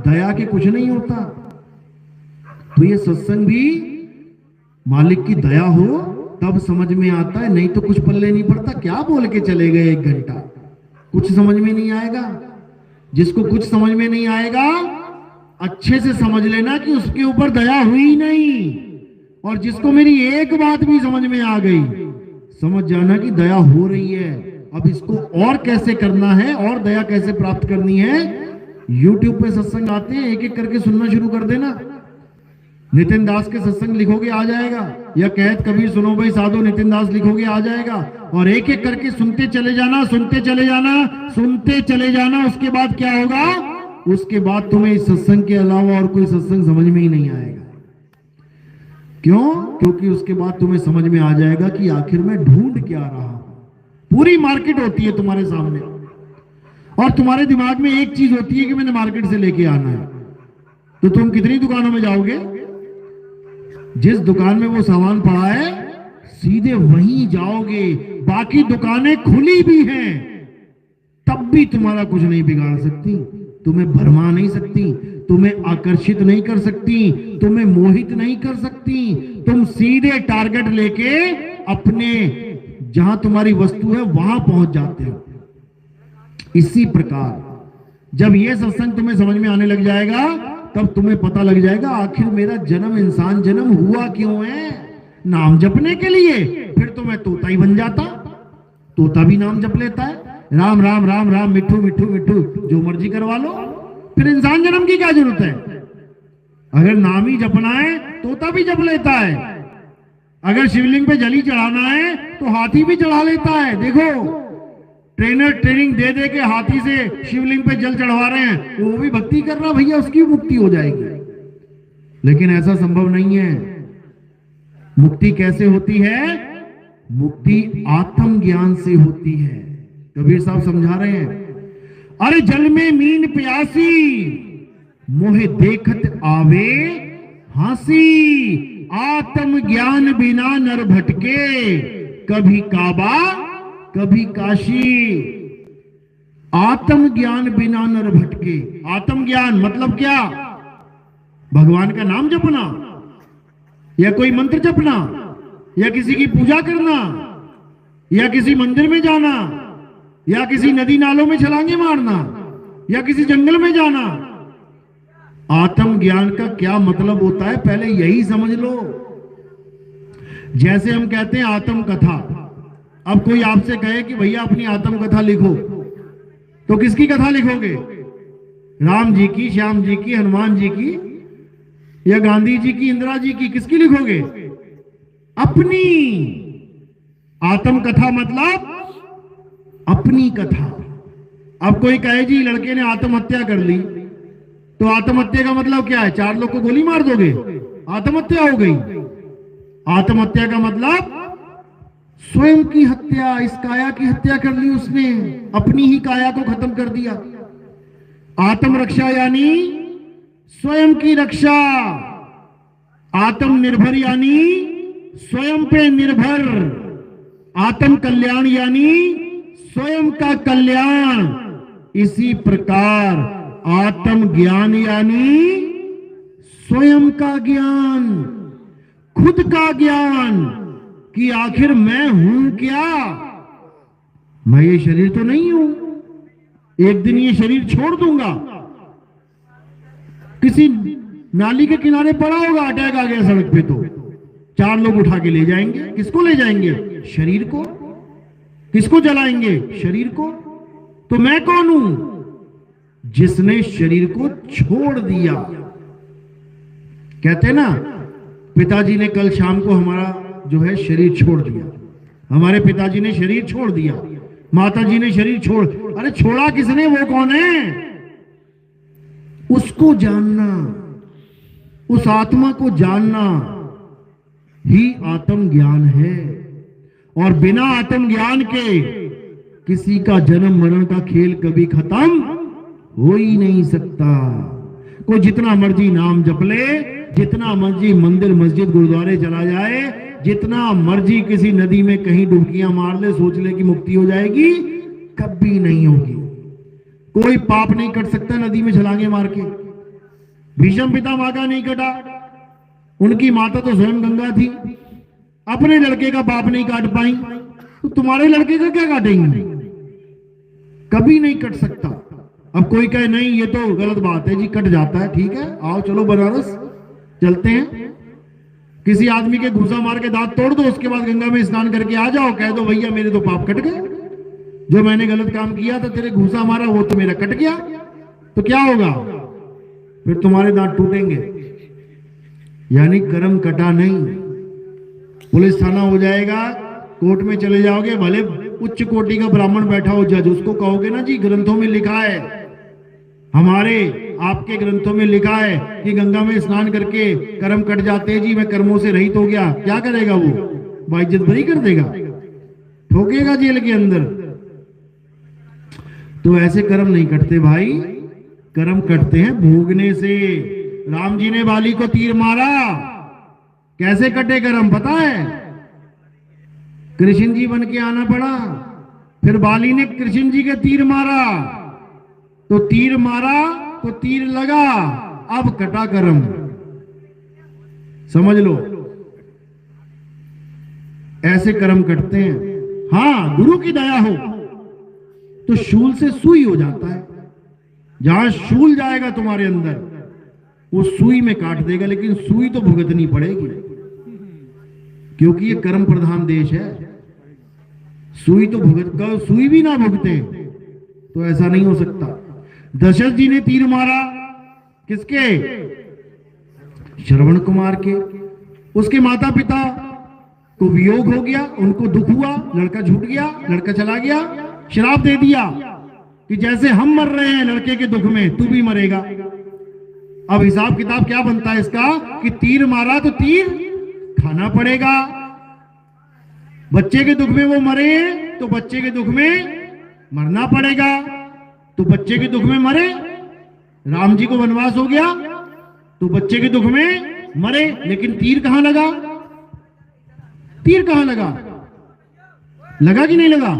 A: दया के कुछ नहीं होता। तो ये सत्संग भी मालिक की दया हो तब समझ में आता है, नहीं तो कुछ पल्ले नहीं पड़ता। क्या बोल के चले गए 1 घंटा, कुछ समझ में नहीं आएगा। जिसको कुछ समझ में नहीं आएगा, अच्छे से समझ लेना कि उसके ऊपर दया हुई नहीं। और जिसको मेरी एक बात भी समझ में आ गई, समझ जाना कि दया हो रही है। अब इसको और कैसे करना है और दया कैसे प्राप्त करनी है, YouTube पे सत्संग आते हैं, एक एक करके सुनना शुरू कर देना। नितिन दास के सत्संग लिखोगे आ जाएगा, या कहत कबीर सुनो भाई साधो नितिन दास लिखोगे आ जाएगा। और एक एक करके सुनते चले जाना, सुनते चले जाना, सुनते चले जाना। उसके बाद क्या होगा? उसके बाद तुम्हें इस सत्संग के अलावा और कोई सत्संग समझ में ही नहीं आएगा। क्यों? क्योंकि उसके बाद तुम्हें समझ में आ जाएगा कि आखिर मैं ढूंढ क्या रहा हूं। पूरी मार्केट होती है तुम्हारे सामने और तुम्हारे दिमाग में एक चीज होती है कि मैंने मार्केट से लेके आना है। तो तुम कितनी दुकानों में जाओगे? जिस दुकान में वो सामान पड़ा है सीधे वहीं जाओगे। बाकी दुकानें खुली भी हैं, तब भी तुम्हारा कुछ नहीं बिगाड़ सकती, तुम्हें भरमा नहीं सकती, तुम्हें आकर्षित नहीं कर सकती, तुम्हें मोहित नहीं कर सकती। तुम सीधे टारगेट लेके अपने जहां तुम्हारी वस्तु है वहां पहुंच जाते हो। इसी प्रकार जब यह सत्संग तुम्हें समझ में आने लग जाएगा, तब तुम्हें पता लग जाएगा आखिर मेरा जन्म, इंसान जन्म हुआ क्यों है? नाम जपने के लिए। फिर तो मैं तोता ही बन जाता। तोता भी नाम जप लेता है, राम राम राम राम, मिठू मिठू मिठू, जो मर्जी करवा लो। फिर इंसान जन्म की क्या जरूरत है? अगर नाम ही जपना है, तोता भी जप लेता है। अगर शिवलिंग पे जली चढ़ाना है तो हाथी भी चढ़ा लेता है। देखो, ट्रेनर ट्रेनिंग दे दे के हाथी से शिवलिंग पे जल चढ़वा रहे हैं, वो भी भक्ति कर रहा, भैया उसकी मुक्ति हो जाएगी। लेकिन ऐसा संभव नहीं है। मुक्ति कैसे होती है? मुक्ति आत्म ज्ञान से होती है। कबीर साहब समझा रहे हैं, अरे जल में मीन प्यासी, मोहे देखत आवे हासी, आत्म ज्ञान बिना नर भटके, कभी काबा कभी काशी। आत्म ज्ञान बिना नर भटके। आत्म ज्ञान मतलब क्या? भगवान का नाम जपना, या कोई मंत्र जपना, या किसी की पूजा करना, या किसी मंदिर में जाना, या किसी नदी नालों में छलांगे मारना, या किसी जंगल में जाना। आत्म ज्ञान का क्या मतलब होता है, पहले यही समझ लो। जैसे हम कहते हैं आत्म कथा। अब कोई आपसे कहे कि भैया अपनी आत्म कथा लिखो, तो किसकी कथा लिखोगे? राम जी की, श्याम जी की, हनुमान जी की, या गांधी जी की, इंदिरा जी की? किसकी लिखोगे? अपनी। आत्मकथा मतलब अपनी कथा। अब कोई कहे जी लड़के ने आत्महत्या कर ली, तो आत्महत्या का मतलब क्या है? 4 लोग को गोली मार दोगे, आत्महत्या हो गई। आत्महत्या का मतलब स्वयं की हत्या, इस काया की हत्या कर ली उसने, अपनी ही काया को खत्म कर दिया। आत्मरक्षा यानी स्वयं की रक्षा, आत्मनिर्भर यानी स्वयं पे निर्भर, आत्म कल्याण यानी स्वयं का कल्याण। इसी प्रकार आत्म ज्ञान यानी स्वयं का ज्ञान, खुद का ज्ञान कि आखिर मैं हूं क्या। मैं ये शरीर तो नहीं हूं, एक दिन ये शरीर छोड़ दूंगा। किसी नाली के किनारे पड़ा होगा, अटैक आ गया सड़क पे, तो 4 लोग उठा के ले जाएंगे। किसको ले जाएंगे? शरीर को। किसको जलाएंगे? शरीर को। तो मैं कौन हूं? जिसने शरीर को छोड़ दिया। कहते ना, पिताजी ने कल शाम को हमारा जो है शरीर छोड़ दिया। हमारे पिताजी ने शरीर छोड़ दिया, माताजी ने शरीर छोड़। अरे छोड़ा किसने? वो कौन है? उसको जानना, उस आत्मा को जानना ही आत्मज्ञान है। और बिना आत्मज्ञान के किसी का जन्म मरण का खेल कभी खत्म हो ही नहीं सकता। कोई जितना मर्जी नाम जप ले, जितना मर्जी मंदिर मस्जिद गुरुद्वारे चला जाए, जितना मर्जी किसी नदी में कहीं डुबकियां मार ले, सोच ले कि मुक्ति हो जाएगी, कभी नहीं होगी। कोई पाप नहीं कट सकता नदी में छलांगे मार के। भीष्म पितामह का नहीं कटा, उनकी माता तो स्वयं गंगा थी, अपने लड़के का पाप नहीं काट पाई, तो तुम्हारे लड़के का क्या काटेंगे? कभी नहीं कट सकता। अब कोई कहे नहीं ये तो गलत बात है जी, कट जाता है, ठीक है, आओ चलो बनारस चलते हैं। किसी आदमी के घूसा मार के दांत तोड़ दो, उसके बाद गंगा में स्नान करके आ जाओ, कह दो भैया मेरे तो पाप कट गए, जो मैंने गलत काम किया था, तेरे घूसा मारा वो तो मेरा कट गया। तो क्या होगा? फिर तुम्हारे दांत टूटेंगे। यानी कर्म कटा नहीं। पुलिस थाना हो जाएगा, कोर्ट में चले जाओगे, भले उच्च कोटि का ब्राह्मण बैठा हो जज, उसको कहोगे ना जी ग्रंथों में लिखा है, हमारे आपके ग्रंथों में लिखा है कि गंगा में स्नान करके कर्म कट जाते हैं जी, मैं कर्मों से रहित हो गया। क्या करेगा वो? बाइज्जत बरी कर देगा, ठोकेगा जेल के अंदर। तो ऐसे कर्म नहीं कटते भाई, कर्म कटते हैं भोगने से। राम जी ने बाली को तीर मारा, कैसे कटे कर्म पता है? कृष्ण जी बन के आना पड़ा, फिर बाली ने कृष्ण जी के तीर मारा, तो तीर मारा तो तीर लगा, अब कटा कर्म। समझ लो, ऐसे कर्म कटते हैं। हां, गुरु की दया हो तो शूल से सुई हो जाता है। जहां शूल जाएगा तुम्हारे अंदर, वो सुई में काट देगा, लेकिन सुई तो भुगतनी पड़ेगी, क्योंकि ये कर्म प्रधान देश है। सुई तो भुगत, सुई भी ना भुगते तो ऐसा नहीं हो सकता। दशरथ जी ने तीर मारा, किसके? श्रवण कुमार के। उसके माता पिता को वियोग हो गया, उनको दुख हुआ, लड़का छूट गया, लड़का चला गया, श्राप दे दिया कि जैसे हम मर रहे हैं लड़के के दुख में, तू भी मरेगा। अब हिसाब किताब क्या बनता है इसका कि तीर मारा तो तीर खाना पड़ेगा। बच्चे के दुख में वो मरे तो बच्चे के दुख में मरना पड़ेगा। तो बच्चे के दुख में मरे, राम जी को वनवास हो गया तो बच्चे के दुख में मरे, लेकिन तीर कहां लगा? तीर कहां लगा? लगा कि नहीं लगा?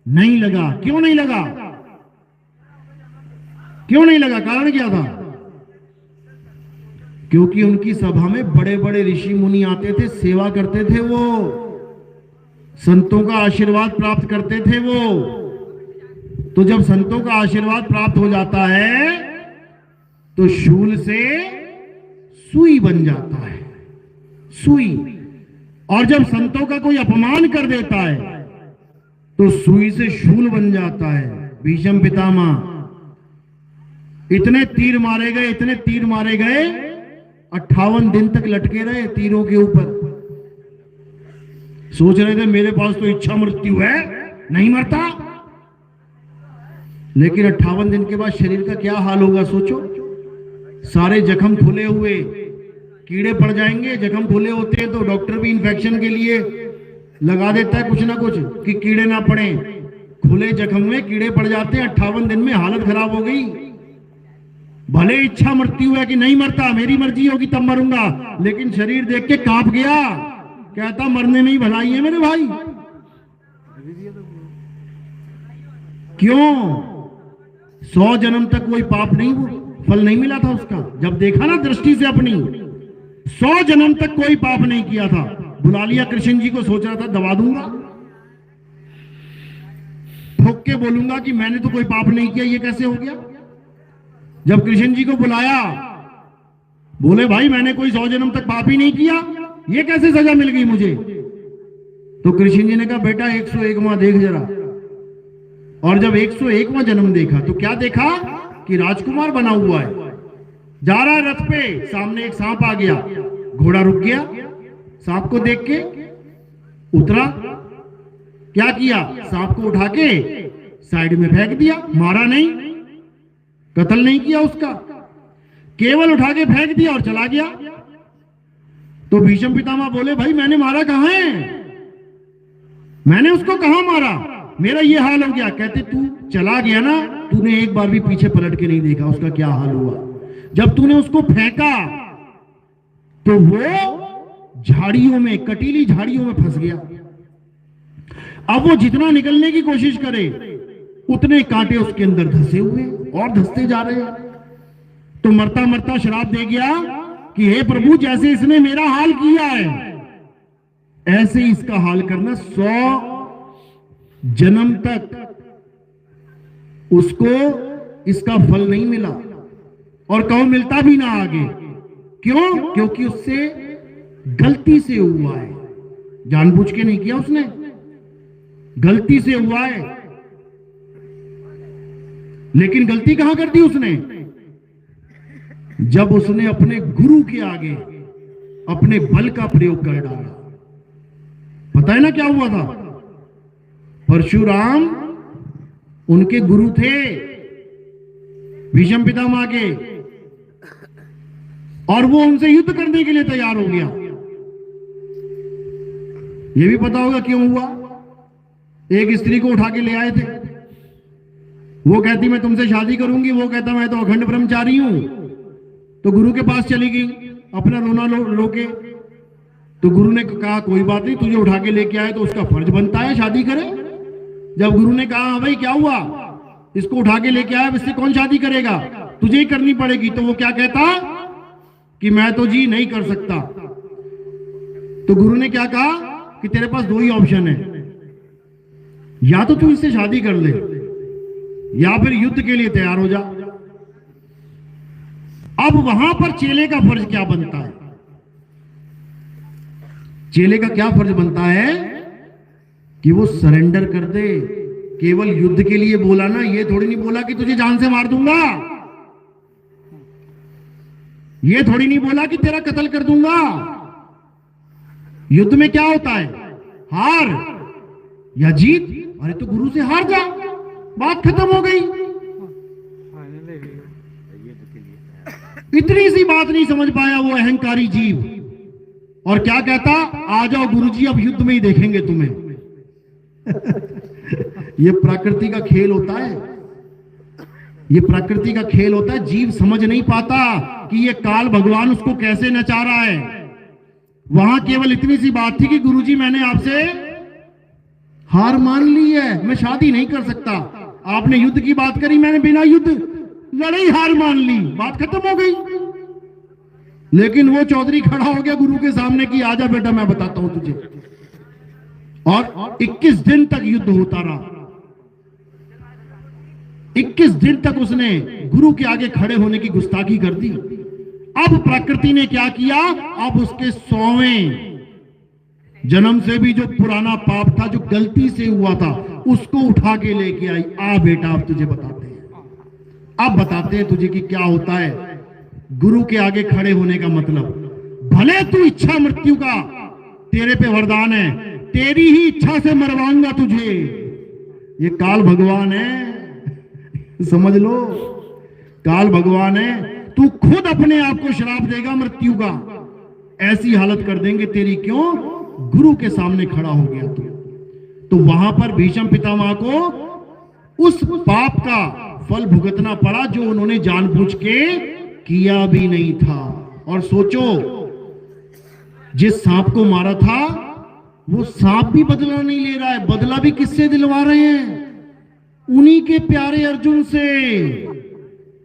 A: नहीं लगा। क्यों नहीं लगा? क्यों नहीं लगा? कारण क्या था? क्योंकि उनकी सभा में बड़े बड़े ऋषि मुनि आते थे, सेवा करते थे, वो संतों का आशीर्वाद प्राप्त करते थे वो। तो जब संतों का आशीर्वाद प्राप्त हो जाता है तो शूल से सुई बन जाता है, सुई। और जब संतों का कोई अपमान कर देता है तो सुई से शूल बन जाता है। भीष्म पितामह इतने तीर मारे गए, इतने तीर मारे गए, 58 दिन तक लटके रहे तीरों के ऊपर। सोच रहे थे मेरे पास तो इच्छा मृत्यु है, नहीं मरता। लेकिन 58 दिन के बाद शरीर का क्या हाल होगा सोचो। सारे जख्म खुले हुए, कीड़े पड़ जाएंगे। जख्म खुले होते हैं तो डॉक्टर भी इंफेक्शन के लिए लगा देता है कुछ ना कुछ कि कीड़े ना पड़े। खुले जख्म में कीड़े पड़ जाते हैं। 58 दिन में हालत खराब हो गई। भले इच्छा मृत्यु है कि नहीं मरता, मेरी मर्जी होगी तब मरूंगा, लेकिन शरीर देख के कांप गया। कहता मरने में ही भलाई है मेरे भाई। क्यों? 100 जन्म तक कोई पाप नहीं, फल नहीं मिला था उसका। जब देखा ना दृष्टि से अपनी, 100 जन्म तक कोई पाप नहीं किया था। बुला लिया कृष्ण जी को, सोच रहा था दबा दूंगा, ठोक के बोलूंगा कि मैंने तो कोई पाप नहीं किया। ये कैसे हो गया? जब कृष्ण जी को बुलाया, बोले भाई मैंने कोई 100 जन्म तक पाप ही नहीं किया, ये कैसे सजा मिल गई मुझे? तो कृष्ण जी ने कहा बेटा 101वां देख जरा। और जब 101वां जन्म देखा तो क्या देखा कि राजकुमार बना हुआ है, जा रहा है रथ पे, सामने एक सांप आ गया, घोड़ा रुक गया, सांप को देख के उतरा। क्या किया? सांप को उठा के साइड में फेंक दिया। मारा नहीं, कत्ल नहीं किया उसका, केवल उठा के फेंक दिया और चला गया। तो भीष्म पितामह बोले भाई मैंने मारा कहां है, मैंने उसको कहां मारा, मेरा ये हाल हो गया। कहते तू चला गया ना, तूने एक बार भी पीछे पलट के नहीं देखा उसका क्या हाल हुआ। जब तूने उसको फेंका तो वो झाड़ियों में, कटीली झाड़ियों में फंस गया। अब वो जितना निकलने की कोशिश करे उतने कांटे उसके अंदर धंसे हुए और धंसते जा रहे हैं। तो मरता मरता श्राप दे गया कि हे प्रभु जैसे इसने मेरा हाल किया है ऐसे ही इसका हाल करना। 100 जन्म तक उसको इसका फल नहीं मिला और कहो मिलता भी ना आगे। क्यों? क्योंकि उससे गलती से हुआ है, जानबूझ के नहीं किया उसने, गलती से हुआ है। लेकिन गलती कहां कर दी उसने? जब उसने अपने गुरु के आगे अपने बल का प्रयोग कर डाला। पता है ना क्या हुआ था? परशुराम उनके गुरु थे भीष्म पितामह के, और वो उनसे युद्ध करने के लिए तैयार हो गया। ये भी पता होगा क्यों हुआ। एक स्त्री को उठा के ले आए थे, वो कहती मैं तुमसे शादी करूंगी, वो कहता मैं तो अखंड ब्रह्मचारी हूं। तो गुरु के पास चली गई अपना रोना रो के। तो गुरु ने कहा कोई बात नहीं, तुझे उठा के लेके आए तो उसका फर्ज बनता है शादी करे। जब गुरु ने कहा भाई क्या हुआ, इसको उठा के लेके आया, इससे कौन शादी करेगा, तुझे ही करनी पड़ेगी। तो वो क्या कहता कि मैं तो जी नहीं कर सकता। तो गुरु ने क्या कहा कि तेरे पास 2 ही ऑप्शन है, या तो तू इससे शादी कर ले या फिर युद्ध के लिए तैयार हो जा। अब वहां पर चेले का फर्ज क्या बनता है? चेले का क्या फर्ज बनता है कि वो सरेंडर कर दे। केवल युद्ध के लिए बोला ना, ये थोड़ी नहीं बोला कि तुझे जान से मार दूंगा, ये थोड़ी नहीं बोला कि तेरा कत्ल कर दूंगा। युद्ध में क्या होता है, हार या जीत। अरे तो गुरु से हार जा, बात खत्म हो गई। इतनी सी बात नहीं समझ पाया वो अहंकारी जीव, और क्या कहता, आ जाओ गुरुजी अब युद्ध में ही देखेंगे तुम्हें। ये प्रकृति का खेल होता है, ये प्रकृति का खेल होता है। जीव समझ नहीं पाता कि ये काल भगवान उसको कैसे नचा रहा है। वहां केवल इतनी सी बात थी कि गुरुजी मैंने आपसे हार मान ली है, मैं शादी नहीं कर सकता। आपने युद्ध की बात करी, मैंने बिना युद्ध लड़ाई हार मान ली, बात खत्म हो गई। लेकिन वो चौधरी खड़ा हो गया गुरु के सामने कि आजा बेटा मैं बताता हूं तुझे। और 21 दिन तक युद्ध होता रहा। 21 दिन तक उसने गुरु के आगे खड़े होने की गुस्ताखी कर दी। अब प्रकृति ने क्या किया, अब उसके 100वें जन्म से भी जो पुराना पाप था, जो गलती से हुआ था, उसको उठा के लेके आई। आ बेटा अब तुझे बताते हैं, अब बताते हैं तुझे कि क्या होता है गुरु के आगे खड़े होने का मतलब। भले तू इच्छा मृत्यु का तेरे पे वरदान है, तेरी ही इच्छा से मरवाऊंगा तुझे। ये काल भगवान है, समझ लो, काल भगवान है। तू खुद अपने आप को श्राप देगा मृत्यु का, ऐसी हालत कर देंगे तेरी। क्यों? गुरु के सामने खड़ा हो गया तो वहां पर भीष्म पितामह को उस पाप का फल भुगतना पड़ा जो उन्होंने जानबूझ के किया भी नहीं था। और सोचो, जिस सांप को मारा था वो सांप भी बदला नहीं ले रहा है, बदला भी किससे दिलवा रहे हैं? उन्हीं के प्यारे अर्जुन से।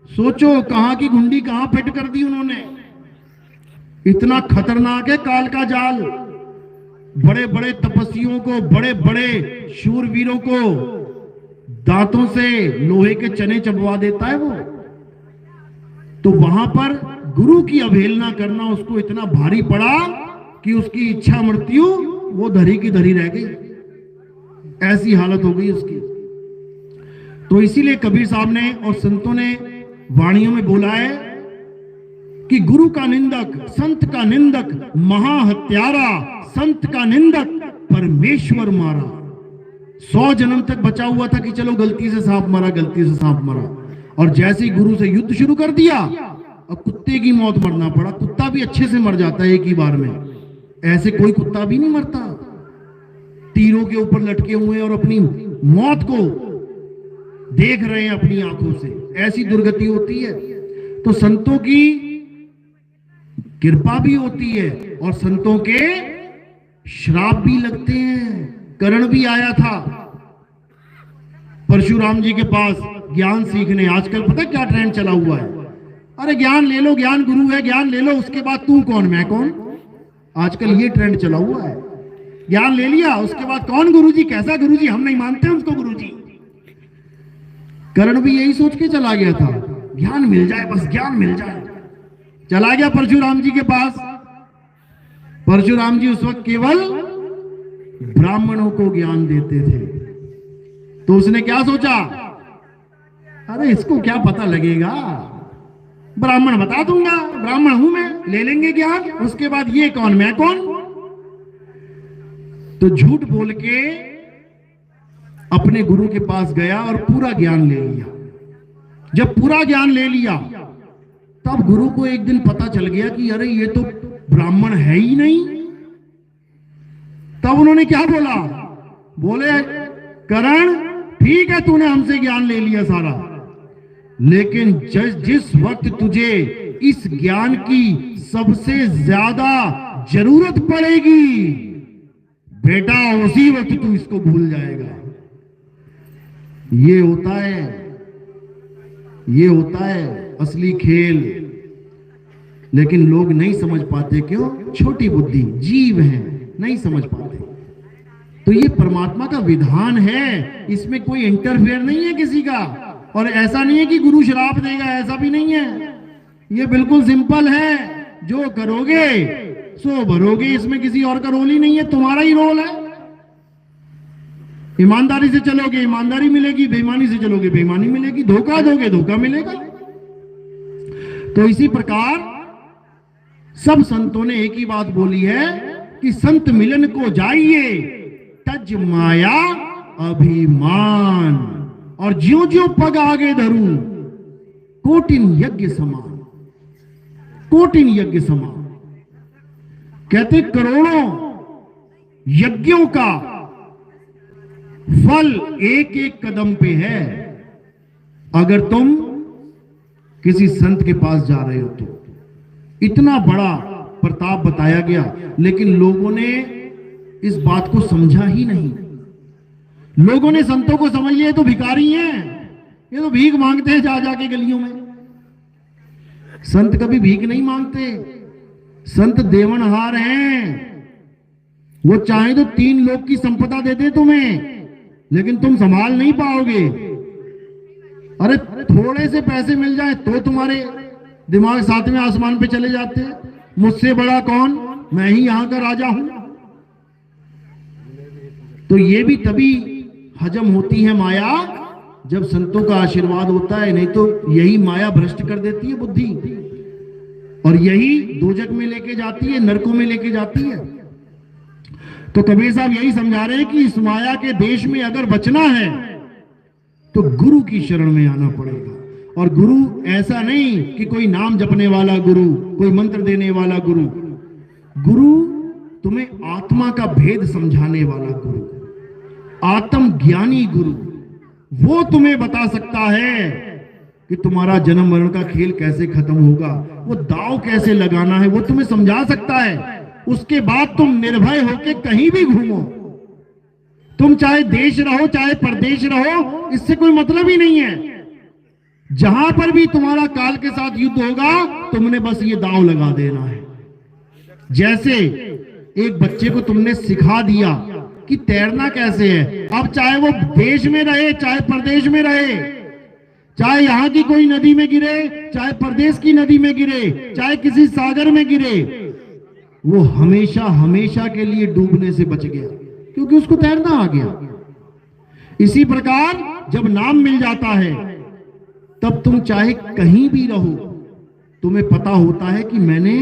A: सोचो कहां की घुंडी कहां फिट कर दी उन्होंने। इतना खतरनाक है काल का जाल। बड़े बड़े तपस्वियों को, बड़े बड़े शूरवीरों को दांतों से लोहे के चने चबवा देता है वो। तो वहां पर गुरु की अवहेलना करना उसको इतना भारी पड़ा कि उसकी इच्छा मृत्यु वो धरी की धरी रह गई, ऐसी हालत हो गई उसकी। तो इसीलिए कबीर साहब ने और संतों ने वाणियों में बोला है कि गुरु का निंदक, संत का निंदक महाहत्यारा, संत का निंदक परमेश्वर मारा। 100 जन्म तक बचा हुआ था कि चलो गलती से सांप मरा, गलती से सांप मरा, और जैसे ही गुरु से युद्ध शुरू कर दिया अब कुत्ते की मौत मरना पड़ा। कुत्ता भी अच्छे से मर जाता है एक ही बार में, ऐसे कोई कुत्ता भी नहीं मरता। तीरों के ऊपर लटके हुए और अपनी मौत को देख रहे हैं अपनी आंखों से, ऐसी दुर्गति होती है। तो संतों की कृपा भी होती है और संतों के श्राप भी लगते हैं। कर्ण भी आया था परशुराम जी के पास ज्ञान सीखने। आजकल पता क्या ट्रेंड चला हुआ है? अरे ज्ञान ले लो, ज्ञान गुरु है, ज्ञान ले लो, उसके बाद तू कौन मैं कौन। आजकल ये ट्रेंड चला हुआ है। ज्ञान ले लिया उसके बाद कौन गुरुजी, कैसा गुरुजी, हम नहीं मानते उसको गुरुजी। कर्ण भी यही सोच के चला गया था, ज्ञान मिल जाए, बस ज्ञान मिल जाए। चला गया परशुराम जी के पास। परशुराम जी उस वक्त केवल ब्राह्मणों को ज्ञान देते थे। तो उसने क्या सोचा, अरे इसको क्या पता लगेगा, ब्राह्मण बता दूंगा, ब्राह्मण हूं मैं, ले लेंगे ज्ञान, उसके बाद ये कौन मैं कौन। तो झूठ बोल के अपने गुरु के पास गया और पूरा ज्ञान ले लिया। जब पूरा ज्ञान ले लिया तब गुरु को एक दिन पता चल गया कि अरे ये तो ब्राह्मण है ही नहीं। तब उन्होंने क्या बोला, बोले कर्ण ठीक है तूने हमसे ज्ञान ले लिया सारा, लेकिन जिस वक्त तुझे इस ज्ञान की सबसे ज्यादा जरूरत पड़ेगी बेटा, उसी वक्त तू इसको भूल जाएगा। ये होता है, ये होता है असली खेल। लेकिन लोग नहीं समझ पाते, क्यों? छोटी बुद्धि, जीव हैं, नहीं समझ पाते। तो ये परमात्मा का विधान है, इसमें कोई इंटरफेयर नहीं है किसी का। और ऐसा नहीं है कि गुरु श्राप देगा, ऐसा भी नहीं है। ये बिल्कुल सिंपल है, जो करोगे सो भरोगे, इसमें किसी और का रोल ही नहीं है, तुम्हारा ही रोल है। ईमानदारी से चलोगे ईमानदारी मिलेगी, बेईमानी से चलोगे बेईमानी मिलेगी, धोखा दोगे धोखा मिलेगा। तो इसी प्रकार सब संतों ने एक ही बात बोली है कि संत मिलन को जाइए, तज माया अभिमान, और ज्यों ज्यों पग आगे धरूं कोटिन यज्ञ समान, कोटिन यज्ञ समान। कहते करोड़ों यज्ञों का फल एक एक कदम पे है। अगर तुम किसी संत के पास जा रहे हो तो इतना बड़ा प्रताप बताया गया, लेकिन लोगों ने इस बात को समझा ही नहीं। लोगों ने संतों को समझ लिया तो भिखारी हैं, ये तो भीख मांगते हैं जा जाके गलियों में। संत कभी भीख नहीं मांगते, संत देवनहार हैं। वो चाहे तो 3 लोक की संपदा दे दे तुम्हें, लेकिन तुम संभाल नहीं पाओगे। अरे थोड़े से पैसे मिल जाए तो तुम्हारे दिमाग 7वें आसमान पे चले जाते हैं, मुझसे बड़ा कौन, मैं ही यहां का राजा हूं। तो ये भी तभी हजम होती है माया जब संतों का आशीर्वाद होता है, नहीं तो यही माया भ्रष्ट कर देती है बुद्धि, और यही दोजक में लेके जाती है, नरकों में लेके जाती है। तो कबीर साहब यही समझा रहे हैं कि इस माया के देश में अगर बचना है तो गुरु की शरण में आना पड़ेगा। और गुरु ऐसा नहीं कि कोई नाम जपने वाला गुरु, कोई मंत्र देने वाला गुरु। गुरु तुम्हें आत्मा का भेद समझाने वाला गुरु, आत्म ज्ञानी गुरु, वो तुम्हें बता सकता है कि तुम्हारा जन्म मरण का खेल कैसे खत्म होगा, वो दांव कैसे लगाना है, वो तुम्हें समझा सकता है। उसके बाद तुम निर्भय होकर कहीं भी घूमो, तुम चाहे देश रहो चाहे परदेश रहो, इससे कोई मतलब ही नहीं है। जहां पर भी तुम्हारा काल के साथ युद्ध होगा, तुमने बस ये दांव लगा देना है। जैसे एक बच्चे को तुमने सिखा दिया कि तैरना कैसे है, अब चाहे वो देश में रहे चाहे परदेश में रहे, चाहे यहां की कोई नदी में गिरे चाहे परदेश की नदी में गिरे, चाहे किसी सागर में गिरे, वो हमेशा हमेशा के लिए डूबने से बच गया क्योंकि उसको तैरना आ गया। इसी प्रकार जब नाम मिल जाता है तब तुम चाहे कहीं भी रहो, तुम्हें पता होता है कि मैंने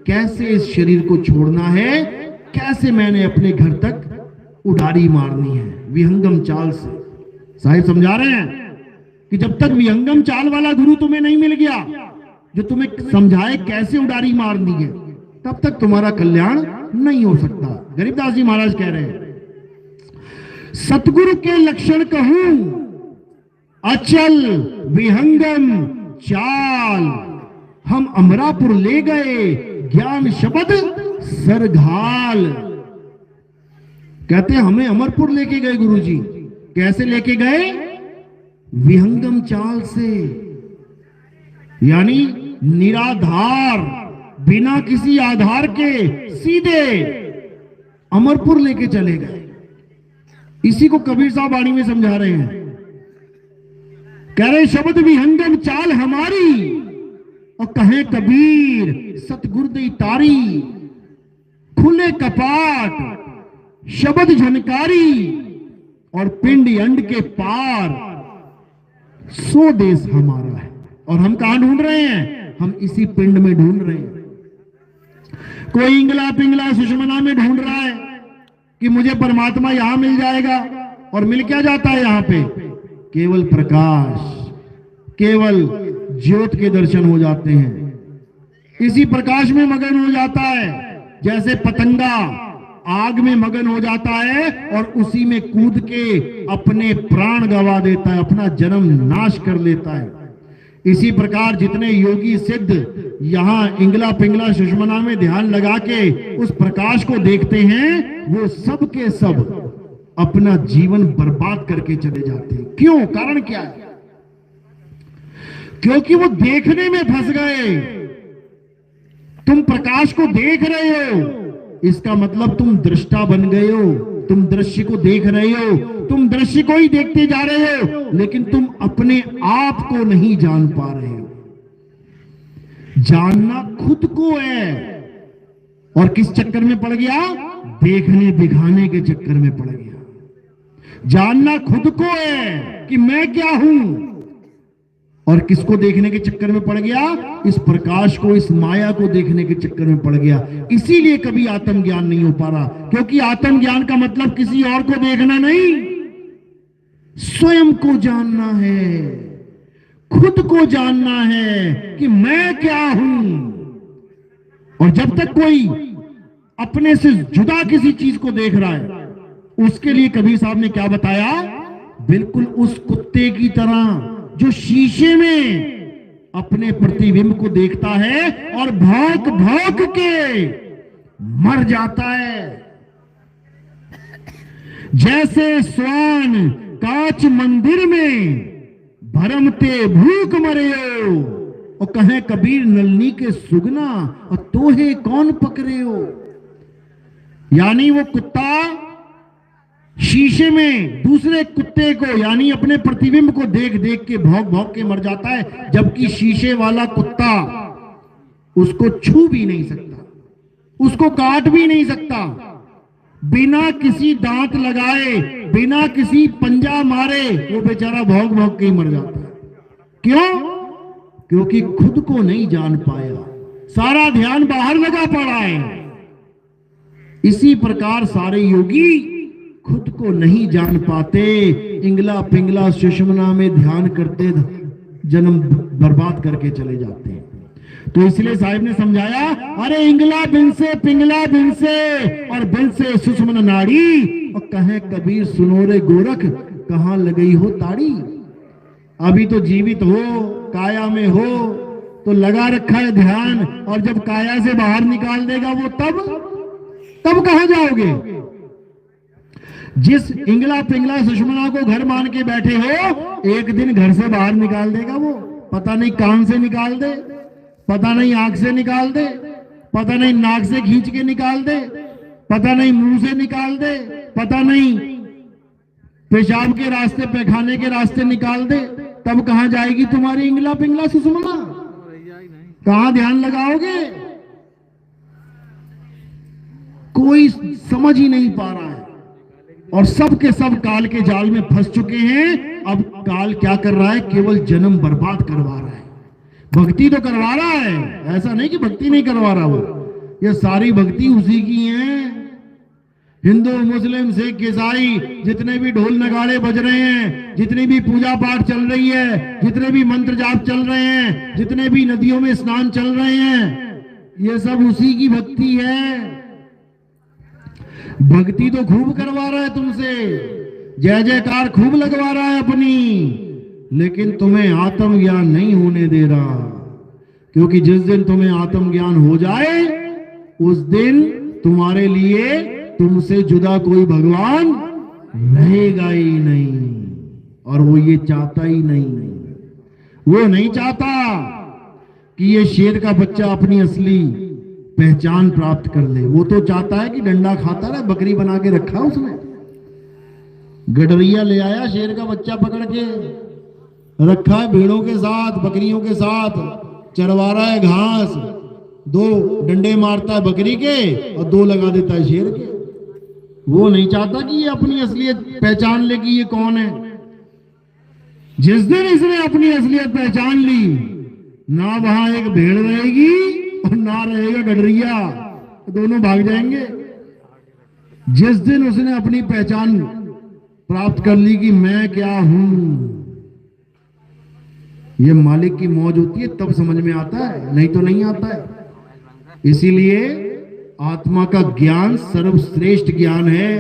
A: कैसे इस शरीर को छोड़ना है, कैसे मैंने अपने घर तक उड़ारी मारनी है विहंगम चाल से। साहिब समझा रहे हैं कि जब तक विहंगम चाल वाला गुरु तुम्हें नहीं मिल गया जो तुम्हें समझाए कैसे उड़ारी मारनी है, तब तक तुम्हारा कल्याण नहीं हो सकता। गरीबदास जी महाराज कह रहे हैं, सतगुरु के लक्षण कहूं अचल विहंगम चाल, हम अमरापुर ले गए ज्ञान शब्द सरघाल। कहते हमें अमरपुर लेके गए गुरुजी। कैसे लेके गए? विहंगम चाल से, यानी निराधार, बिना किसी आधार के सीधे अमरपुर लेके चले गए। इसी को कबीर साहब वाणी में समझा रहे हैं। कह रहे शब्द विहंगम चाल हमारी, और कहे कबीर सतगुरुदेव तारी, खुले कपाट शब्द झनकारी, और पिंड अंड के पार सो देश हमारा है। और हम कहां ढूंढ रहे हैं? हम इसी पिंड में ढूंढ रहे हैं। कोई इंगला पिंगला सुषमना में ढूंढ रहा है कि मुझे परमात्मा यहां मिल जाएगा, और मिल क्या जाता है यहां पे? केवल प्रकाश, केवल ज्योत के दर्शन हो जाते हैं। इसी प्रकाश में मगन हो जाता है, जैसे पतंगा आग में मगन हो जाता है और उसी में कूद के अपने प्राण गंवा देता है, अपना जन्म नाश कर लेता है। इसी प्रकार जितने योगी सिद्ध यहां इंगला पिंगला सुषमना में ध्यान लगा के उस प्रकाश को देखते हैं, वो सब के सब अपना जीवन बर्बाद करके चले जाते हैं। क्यों? कारण क्या है? क्योंकि वो देखने में फंस गए। तुम प्रकाश को देख रहे हो, इसका मतलब तुम दृष्टा बन गए हो, तुम दृश्य को देख रहे हो, तुम दृश्य को ही देखते जा रहे हो, लेकिन तुम अपने आप को नहीं जान पा रहे हो। जानना खुद को है, और किस चक्कर में पड़ गया? देखने दिखाने के चक्कर में पड़ गया। जानना खुद को है कि मैं क्या हूं, और किसको देखने के चक्कर में पड़ गया? इस प्रकाश को, इस माया को देखने के चक्कर में पड़ गया। इसीलिए कभी आत्मज्ञान नहीं हो पा रहा, क्योंकि आत्मज्ञान का मतलब किसी और को देखना नहीं, स्वयं को जानना है, खुद को जानना है कि मैं क्या हूं। और जब तक कोई अपने से जुदा किसी चीज को देख रहा है, उसके लिए कबीर साहब ने क्या बताया? बिल्कुल उस कुत्ते की तरह जो शीशे में अपने प्रतिबिंब को देखता है और भौंक भौंक के मर जाता है। जैसे स्वान कांच मंदिर में भरमते भूख मरे हो, और कहे कबीर नलनी के सुगना और तोहे कौन पकड़े हो। यानी वो कुत्ता शीशे में दूसरे कुत्ते को, यानी अपने प्रतिबिंब को देख देख के भौंक भौंक के मर जाता है, जबकि शीशे वाला कुत्ता उसको छू भी नहीं सकता, उसको काट भी नहीं सकता, बिना किसी दांत लगाए, बिना किसी पंजा मारे वो बेचारा भौंक भौंक के ही मर जाता है। क्यों? क्योंकि खुद को नहीं जान पाया, सारा ध्यान बाहर लगा पड़ा है। इसी प्रकार सारे योगी खुद को नहीं जान पाते, इंगला पिंगला सुषमना में ध्यान करते जन्म बर्बाद करके चले जाते हैं। तो इसलिए साहिब ने समझाया, अरे इंगला बिन से पिंगला बिन से और बिन से सुषमना नाड़ी, और कहे कबीर सुनो रे गोरख कहां लगई हो ताड़ी। अभी तो जीवित हो, काया में हो, तो लगा रखा है ध्यान, और जब काया से बाहर निकाल देगा वो तब कहां जाओगे। जिस इंगला पिंगला सुषमना को घर मान के बैठे हो, एक दिन घर से बाहर निकाल देगा वो। पता नहीं कान से निकाल दे, पता नहीं आंख से निकाल दे, पता नहीं नाक से खींच के निकाल दे, पता नहीं मुंह से निकाल दे, पता नहीं पेशाब के रास्ते पैखाने के रास्ते निकाल दे। तब कहां जाएगी तुम्हारी इंगला पिंगला सुषमना? कहां ध्यान लगाओगे? कोई समझ ही नहीं पा रहा है, और सब के सब काल के जाल में फंस चुके हैं। अब काल क्या कर रहा है? केवल जन्म बर्बाद करवा रहा है। भक्ति तो करवा रहा है, ऐसा नहीं कि भक्ति नहीं करवा रहा वो, ये सारी भक्ति उसी की है। हिंदू मुस्लिम सिख ईसाई जितने भी ढोल नगाड़े बज रहे हैं, जितनी भी पूजा पाठ चल रही है, जितने भी मंत्र जाप चल रहे हैं, जितने भी नदियों में स्नान चल रहे हैं, ये सब उसी की भक्ति है। भक्ति तो खूब करवा रहा है तुमसे, जय जयकार खूब लगवा रहा है अपनी, लेकिन तुम्हें आत्मज्ञान नहीं होने दे रहा। क्योंकि जिस दिन तुम्हें आत्मज्ञान हो जाए, उस दिन तुम्हारे लिए तुमसे जुदा कोई भगवान रहेगा ही नहीं, और वो ये चाहता ही नहीं। वो नहीं चाहता कि ये शेर का बच्चा अपनी असली पहचान प्राप्त कर ले। वो तो चाहता है कि डंडा खाता रहे, बकरी बना के रखा उसने, गडरिया ले आया शेर का बच्चा पकड़ के रखा है, भेड़ों के साथ बकरियों के साथ चरवा रहा है घास, 2 डंडे मारता है बकरी के और 2 लगा देता है शेर के। वो नहीं चाहता कि ये अपनी असलियत पहचान ले कि ये कौन है। जिस दिन इसने अपनी असलियत पहचान ली, ना वहां एक भेड़ रहेगी और ना रहेगा गडरिया, दोनों भाग जाएंगे। जिस दिन उसने अपनी पहचान प्राप्त कर ली कि मैं क्या हूं, ये मालिक की मौज होती है, तब समझ में आता है, नहीं तो नहीं आता है। इसीलिए आत्मा का ज्ञान सर्वश्रेष्ठ ज्ञान है।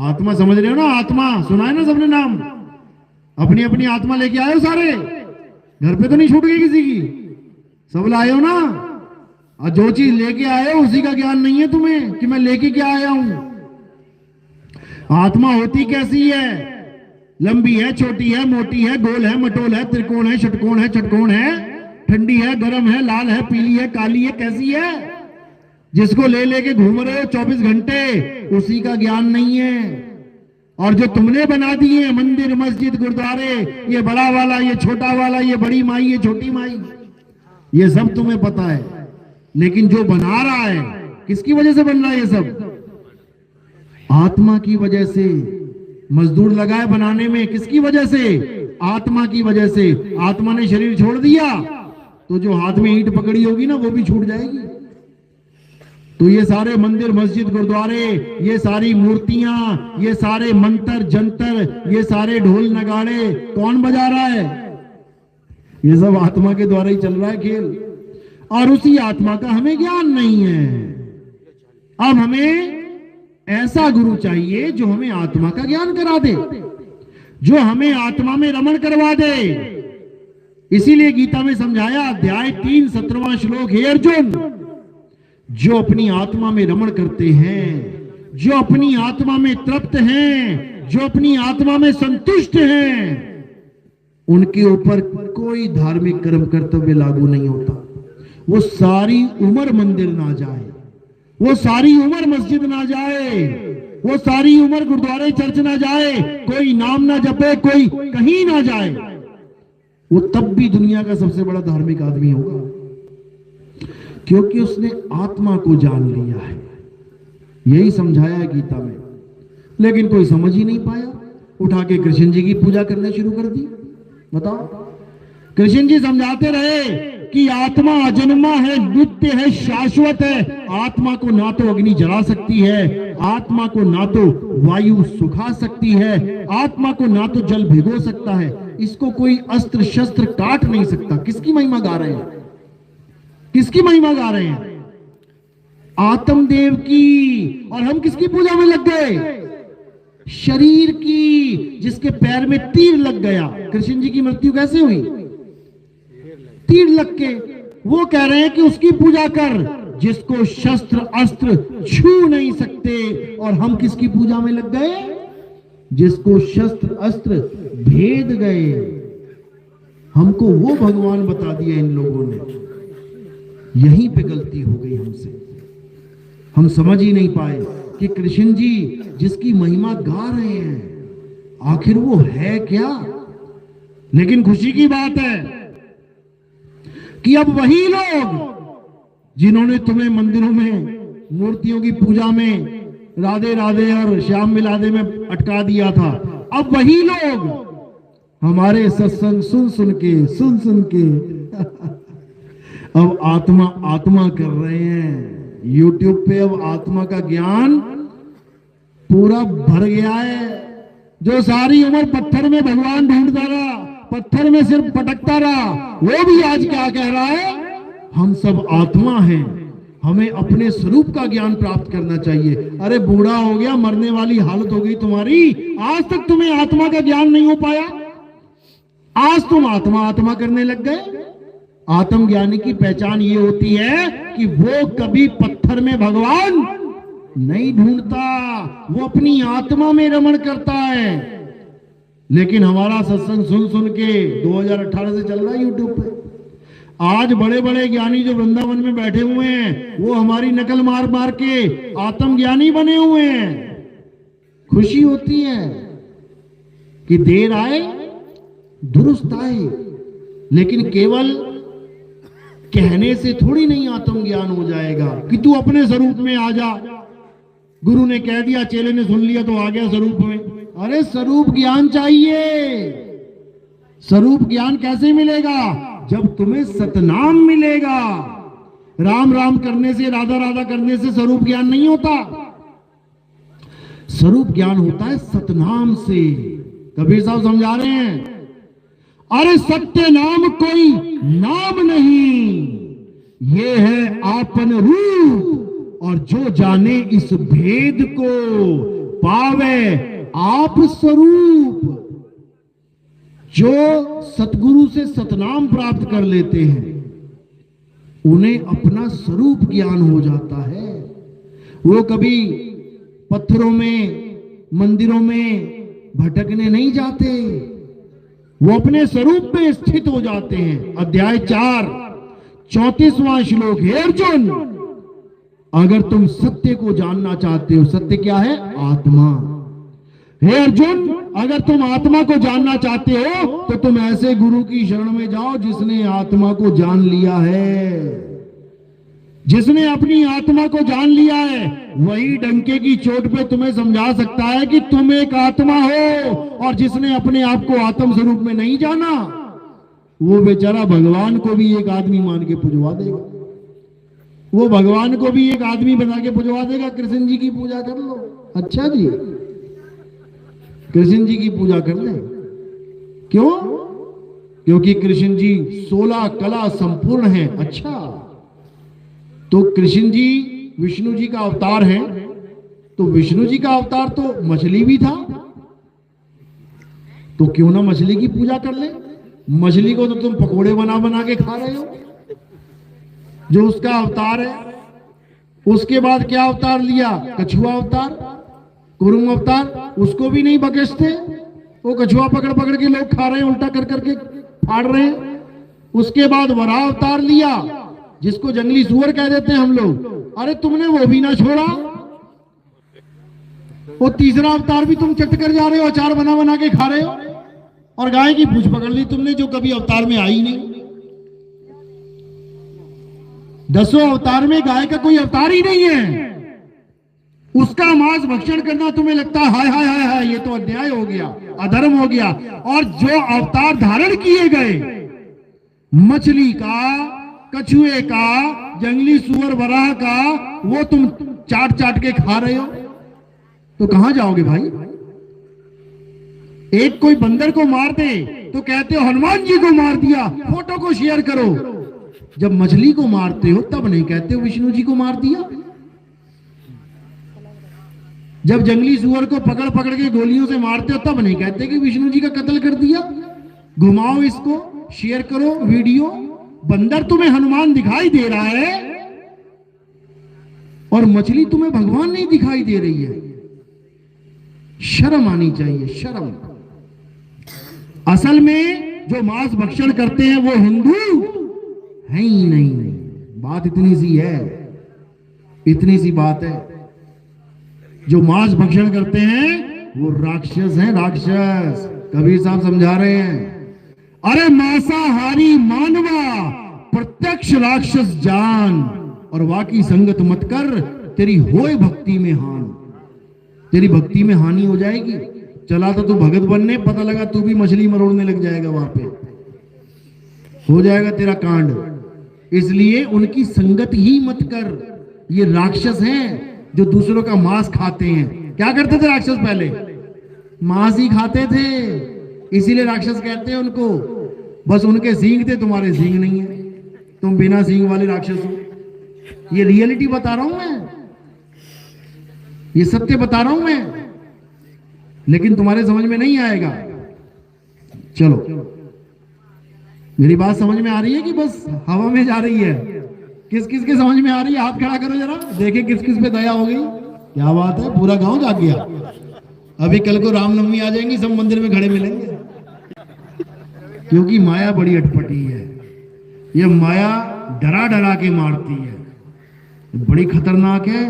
A: आत्मा समझ रहे हो ना? आत्मा सुना है ना सबने नाम? अपनी अपनी आत्मा लेके आए हो सारे? घर पे तो नहीं छूट गई किसी की? सब लाए हो ना? और जो चीज लेके आए हो उसी का ज्ञान नहीं है तुम्हें कि मैं लेके क्या आया हूं। आत्मा होती कैसी है? लंबी है, छोटी है, मोटी है, गोल है, मटोल है, त्रिकोण है, षटकोण है, चटकोण है, ठंडी है, गर्म है, लाल है, पीली है, काली है, कैसी है? जिसको ले लेके घूम रहे हो 24 घंटे, उसी का ज्ञान नहीं है। और जो तुमने बना दिए मंदिर मस्जिद गुरुद्वारे, ये बड़ा वाला, ये छोटा वाला, ये बड़ी माई, ये छोटी माई, ये सब तुम्हें पता है। लेकिन जो बना रहा है, किसकी वजह से बन रहा है ये सब? आत्मा की वजह से। मजदूर लगाए बनाने में, किसकी वजह से? आत्मा की वजह से। आत्मा ने शरीर छोड़ दिया तो जो हाथ में ईंट पकड़ी होगी ना, वो भी छूट जाएगी। तो ये सारे मंदिर मस्जिद गुरुद्वारे, ये सारी मूर्तियां, ये सारे मंत्र जंतर, ये सारे ढोल नगाड़े कौन बजा रहा है? ये सब आत्मा के द्वारा ही चल रहा है खेल। और उसी आत्मा का हमें ज्ञान नहीं है। अब हमें ऐसा गुरु चाहिए जो हमें आत्मा का ज्ञान करा दे, जो हमें आत्मा में रमण करवा दे। इसीलिए गीता में समझाया, अध्याय 3 17वां श्लोक, हे अर्जुन, जो अपनी आत्मा में रमण करते हैं, जो अपनी आत्मा में तृप्त हैं, जो अपनी आत्मा में संतुष्ट हैं, उनके ऊपर कोई धार्मिक कर्म कर्तव्य लागू नहीं होता। वो सारी उम्र मंदिर ना जाए, वो सारी उम्र मस्जिद ना जाए, वो सारी उम्र गुरुद्वारे चर्च ना जाए, कोई नाम ना जपे, कोई कहीं ना जाए, वो तब भी दुनिया का सबसे बड़ा धार्मिक आदमी होगा, क्योंकि उसने आत्मा को जान लिया है। यही समझाया है गीता में। लेकिन कोई समझ ही नहीं पाया, उठा के कृष्ण जी की पूजा करना शुरू कर दी। बताओ, कृष्ण जी समझाते रहे कि आत्मा अजन्मा है, नित्य है, शाश्वत है। आत्मा को ना तो अग्नि जला सकती है, आत्मा को ना तो वायु सुखा सकती है, आत्मा को ना तो जल भिगो सकता है। इसको कोई अस्त्र शस्त्र काट नहीं सकता। किसकी महिमा गा रहे हैं? किसकी महिमा गा रहे हैं? आत्मदेव की। और हम किसकी पूजा में लग गए? शरीर की, जिसके पैर में तीर लग गया। कृष्ण जी की मृत्यु कैसे हुई? तीर लग के। वो कह रहे हैं कि उसकी पूजा कर जिसको शस्त्र अस्त्र छू नहीं सकते। और हम किसकी पूजा में लग गए? जिसको शस्त्र अस्त्र भेद गए। हमको वो भगवान बता दिया इन लोगों ने। यहीं पे गलती हो गई हमसे। हम समझ ही नहीं पाए कि कृष्ण जी जिसकी महिमा गा रहे हैं आखिर वो है क्या। लेकिन खुशी की बात है कि अब वही लोग जिन्होंने तुम्हें मंदिरों में मूर्तियों की पूजा में राधे राधे और श्याम मिलादे में अटका दिया था, अब वही लोग हमारे सत्संग सुन सुन के अब आत्मा आत्मा कर रहे हैं। YouTube पे अब आत्मा का ज्ञान पूरा भर गया है। जो सारी उम्र पत्थर में भगवान ढूंढता रहा, पत्थर में सिर्फ पटकता रहा, वो भी आज क्या कह रहा है? हम सब आत्मा हैं, हमें अपने स्वरूप का ज्ञान प्राप्त करना चाहिए। अरे बूढ़ा हो गया, मरने वाली हालत हो गई तुम्हारी, आज तक तुम्हें आत्मा का ज्ञान नहीं हो पाया। आज तुम आत्मा आत्मा करने लग गए। आत्मज्ञानी की पहचान ये होती है कि वो कभी पत्थर में भगवान नहीं ढूंढता, वो अपनी आत्मा में रमण करता है। लेकिन हमारा सत्संग सुन सुन के 2018 से चल रहा है यूट्यूब पे। आज बड़े बड़े ज्ञानी जो वृंदावन में बैठे हुए हैं वो हमारी नकल मार मार के आत्मज्ञानी बने हुए हैं। खुशी होती है कि देर आए दुरुस्त आए, लेकिन केवल कहने से थोड़ी नहीं आत्मज्ञान हो जाएगा कि तू अपने स्वरूप में आ जा। गुरु ने कह दिया, चेले ने सुन लिया तो आ गया स्वरूप में। अरे स्वरूप ज्ञान चाहिए। स्वरूप ज्ञान कैसे मिलेगा? जब तुम्हें सतनाम मिलेगा। राम राम करने से, राधा राधा करने से स्वरूप ज्ञान नहीं होता। स्वरूप ज्ञान होता है सतनाम से। कबीर साहब समझा रहे हैं, अरे सत्य नाम कोई नाम नहीं, ये है आपन रूप। और जो जाने इस भेद को पावे आप स्वरूप। जो सतगुरु से सतनाम प्राप्त कर लेते हैं उन्हें अपना स्वरूप ज्ञान हो जाता है। वो कभी पत्थरों में मंदिरों में भटकने नहीं जाते, वो अपने स्वरूप में स्थित हो जाते हैं। अध्याय 4 34वां श्लोक। हे अर्जुन, अगर तुम सत्य को जानना चाहते हो, सत्य क्या है? आत्मा। हे अर्जुन, अगर तुम आत्मा को जानना चाहते हो तो तुम ऐसे गुरु की शरण में जाओ जिसने आत्मा को जान लिया है। जिसने अपनी आत्मा को जान लिया है वही डंके की चोट पे तुम्हें समझा सकता है कि तुम एक आत्मा हो। और जिसने अपने आप को आत्म स्वरूप में नहीं जाना वो बेचारा भगवान को भी एक आदमी मान के पुजवा देगा। वो भगवान को भी एक आदमी बना के पुजवा देगा। कृष्ण जी की पूजा कर लो। अच्छा जी, कृष्ण जी की पूजा कर ले। क्यों? क्योंकि कृष्ण जी 16 कला संपूर्ण हैं। अच्छा, तो कृष्ण जी विष्णु जी का अवतार है, तो विष्णु जी का अवतार तो मछली भी था, तो क्यों ना मछली की पूजा कर ले। मछली को तो तुम पकोड़े बना बना के खा रहे हो, जो उसका अवतार है। उसके बाद क्या अवतार लिया? कछुआ अवतार, कुरुंग अवतार। उसको भी नहीं बख्शते, वो कछुआ पकड़ पकड़ के लोग खा रहे हैं, उल्टा कर करके फाड़ रहे हैं। उसके बाद वराह अवतार लिया, जिसको जंगली सुअर कह देते हैं हम लोग। अरे तुमने वो भी ना छोड़ा। वो तीसरा अवतार भी तुम चट कर जा रहे हो, अचार बना बना के खा रहे हो। और गाय की पूंछ पकड़ ली तुमने, जो कभी अवतार में आई नहीं। 10 अवतार में गाय का कोई अवतार ही नहीं है। उसका मांस भक्षण करना तुम्हें लगता है हाय हाय हाय हाय, ये तो अन्याय हो गया, अधर्म हो गया। और जो अवतार धारण किए गए, मछली का, कछुए का, जंगली सुअर वराह का, वो तुम चाट चाट के खा रहे हो, तो कहां जाओगे भाई? एक कोई बंदर को मार दे तो कहते हो हनुमान जी को मार दिया, फोटो को शेयर करो। जब मछली को मारते हो तब नहीं कहते हो विष्णु जी को मार दिया। जब जंगली सुअर को पकड़ पकड़ के गोलियों से मारते हो तब नहीं कहते कि विष्णु जी का कत्ल कर दिया। घुमाओ इसको, शेयर करो वीडियो। बंदर तुम्हें हनुमान दिखाई दे रहा है और मछली तुम्हें भगवान नहीं दिखाई दे रही है। शर्म आनी चाहिए, शर्म। असल में जो मांस भक्षण करते हैं वो हिंदू है ही नहीं। बात इतनी सी है, इतनी सी बात है। जो मांस भक्षण करते हैं वो राक्षस हैं, राक्षस। कबीर साहब समझा रहे हैं, अरे मांसाहारी मानवा प्रत्यक्ष राक्षस जान, और वाकी संगत मत कर, तेरी होए भक्ति में हान। तेरी भक्ति में हानि हो जाएगी। चला तो तू भगत बनने, पता लगा तू भी मछली मरोड़ने लग जाएगा, वहां पे हो जाएगा तेरा कांड। इसलिए उनकी संगत ही मत कर। ये राक्षस हैं जो दूसरों का मांस खाते हैं। क्या करते थे राक्षस? पहले मांस ही खाते थे, इसीलिए राक्षस कहते हैं उनको। बस उनके सींग थे, तुम्हारे सींग नहीं है, तुम बिना सींग वाले राक्षस हो। ये रियलिटी बता रहा हूं मैं, ये सत्य बता रहा हूं मैं, लेकिन तुम्हारे समझ में नहीं आएगा। चलो, मेरी बात समझ में आ रही है कि बस हवा में जा रही है? किस किस के समझ में आ रही है? हाथ खड़ा करो जरा, देखे किस किस पे दया हो गई। क्या बात है, पूरा गांव जाग गया। अभी कल को रामनवमी आ जाएंगी, सब मंदिर में खड़े मिलेंगे। क्योंकि माया बड़ी अटपटी है। ये माया डरा डरा के मारती है, बड़ी खतरनाक है।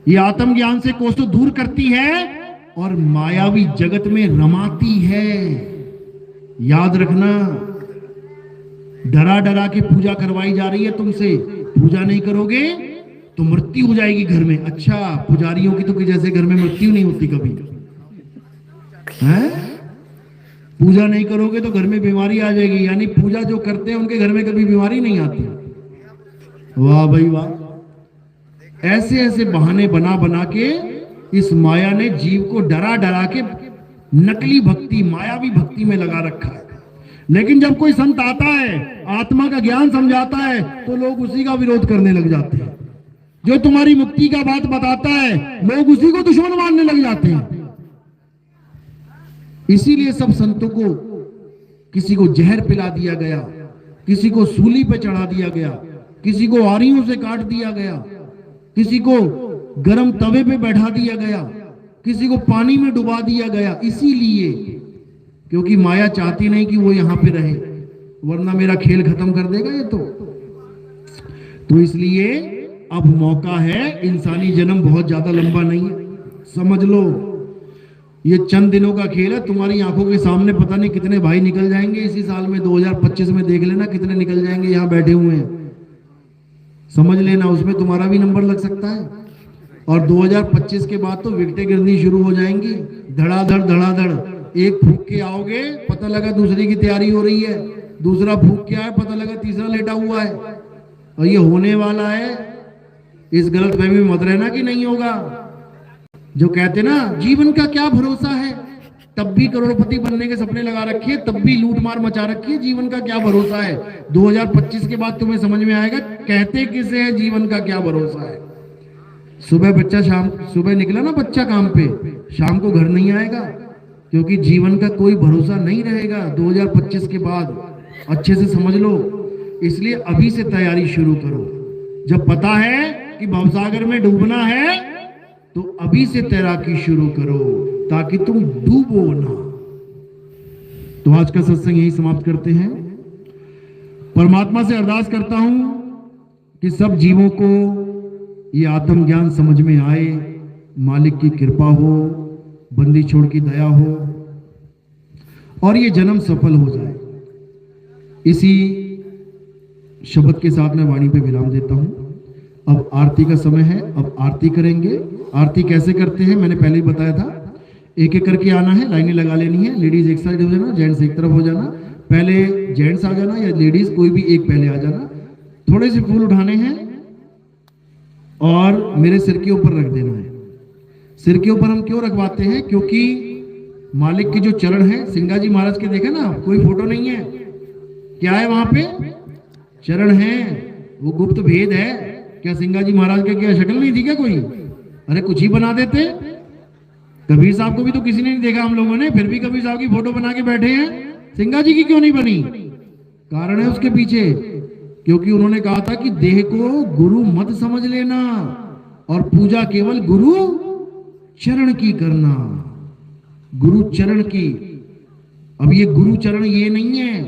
A: ये आत्मज्ञान से कोसों दूर करती है और मायावी जगत में रमाती है। याद रखना, डरा डरा के पूजा करवाई जा रही है तुमसे। पूजा नहीं करोगे तो मृत्यु हो जाएगी घर में। अच्छा, पुजारियों की तो कि जैसे घर में मृत्यु नहीं होती कभी है। पूजा नहीं करोगे तो घर में बीमारी आ जाएगी, यानी पूजा जो करते हैं उनके घर में कभी बीमारी नहीं आती। वाह भाई वाह। ऐसे ऐसे बहाने बना बना के इस माया ने जीव को डरा डरा के नकली भक्ति, मायावी भक्ति में लगा रखा है। लेकिन जब कोई संत आता है, आत्मा का ज्ञान समझाता है, तो लोग उसी का विरोध करने लग जाते हैं। जो तुम्हारी मुक्ति का बात बताता है, लोग उसी को दुश्मन मानने लग जाते हैं। इसीलिए सब संतों को, किसी को जहर पिला दिया गया, किसी को सूली पे चढ़ा दिया गया, किसी को आरियों से काट दिया गया, किसी को गरम तवे पे बैठा दिया गया, किसी को पानी में डुबा दिया गया। इसीलिए क्योंकि माया चाहती नहीं कि वो यहां पे रहे, वरना मेरा खेल खत्म कर देगा ये तो इसलिए अब मौका है। इंसानी जन्म बहुत ज्यादा लंबा नहीं है, समझ लो। ये चंद दिनों का खेल है। तुम्हारी आंखों के सामने पता नहीं कितने भाई निकल जाएंगे इसी साल में। 2025 में देख लेना कितने निकल जाएंगे, यहां बैठे हुए हैं। समझ लेना, उसमें तुम्हारा भी नंबर लग सकता है। और 2025 के बाद तो विकटें गिरनी शुरू हो जाएंगी, धड़ाधड़ धड़ाधड़। एक फूंक के आओगे, पता लगा दूसरी की तैयारी हो रही है, दूसरा फूंक के आए, पता लगा तीसरा लेटा हुआ है। और ये होने वाला है। इस गलतफहमी में मत रहना कि नहीं होगा। जो कहते ना जीवन का क्या भरोसा है, तब भी करोड़पति बनने के सपने लगा रखिए, तब भी लूटमार मचा रखिए। जीवन का क्या भरोसा है? 2025 के बाद तुम्हें समझ में आएगा कहते किसे है जीवन का क्या भरोसा है। सुबह बच्चा सुबह निकला ना बच्चा काम पे, शाम को घर नहीं आएगा, क्योंकि जीवन का कोई भरोसा नहीं रहेगा 2025 के बाद। अच्छे से समझ लो। इसलिए अभी से तैयारी शुरू करो। जब पता है कि भवसागर में डूबना है तो अभी से तैराकी शुरू करो, ताकि तुम डूबो ना। तो आज का सत्संग यही समाप्त करते हैं। परमात्मा से अरदास करता हूं कि सब जीवों को ये आत्मज्ञान समझ में आए, मालिक की कृपा हो, बंदी छोड़ की दया हो और ये जन्म सफल हो जाए। इसी शब्द के साथ मैं वाणी पे विराम देता हूं। अब आरती का समय है, अब आरती करेंगे। आरती कैसे करते हैं मैंने पहले ही बताया था। एक एक करके आना है, लाइनें लगा लेनी है। लेडीज एक साइड हो जाना, जेंट्स एक तरफ हो जाना। पहले जेंट्स आ जाना या लेडीज कोई भी एक पहले आ जाना। थोड़े से फूल उठाने हैं और मेरे सिर के ऊपर रख देना है। सिर के ऊपर हम क्यों रखवाते हैं? क्योंकि मालिक के जो चरण है, सिंगा जी महाराज के देखे ना, कोई फोटो नहीं है, क्या है वहां पे? चरण है, वो गुप्त भेद है। क्या सिंगा जी महाराज के क्या शक्ल नहीं थी क्या कोई? अरे कुछ ही बना देते। कबीर साहब को भी तो किसी ने नहीं देखा हम लोगों ने, फिर भी कबीर साहब की फोटो बना के बैठे हैं। सिंगा जी की क्यों नहीं बनी? कारण है उसके पीछे, क्योंकि उन्होंने कहा था कि देह को गुरु मत समझ लेना और पूजा केवल गुरु चरण की करना, गुरु चरण की। अब ये गुरु चरण ये नहीं है,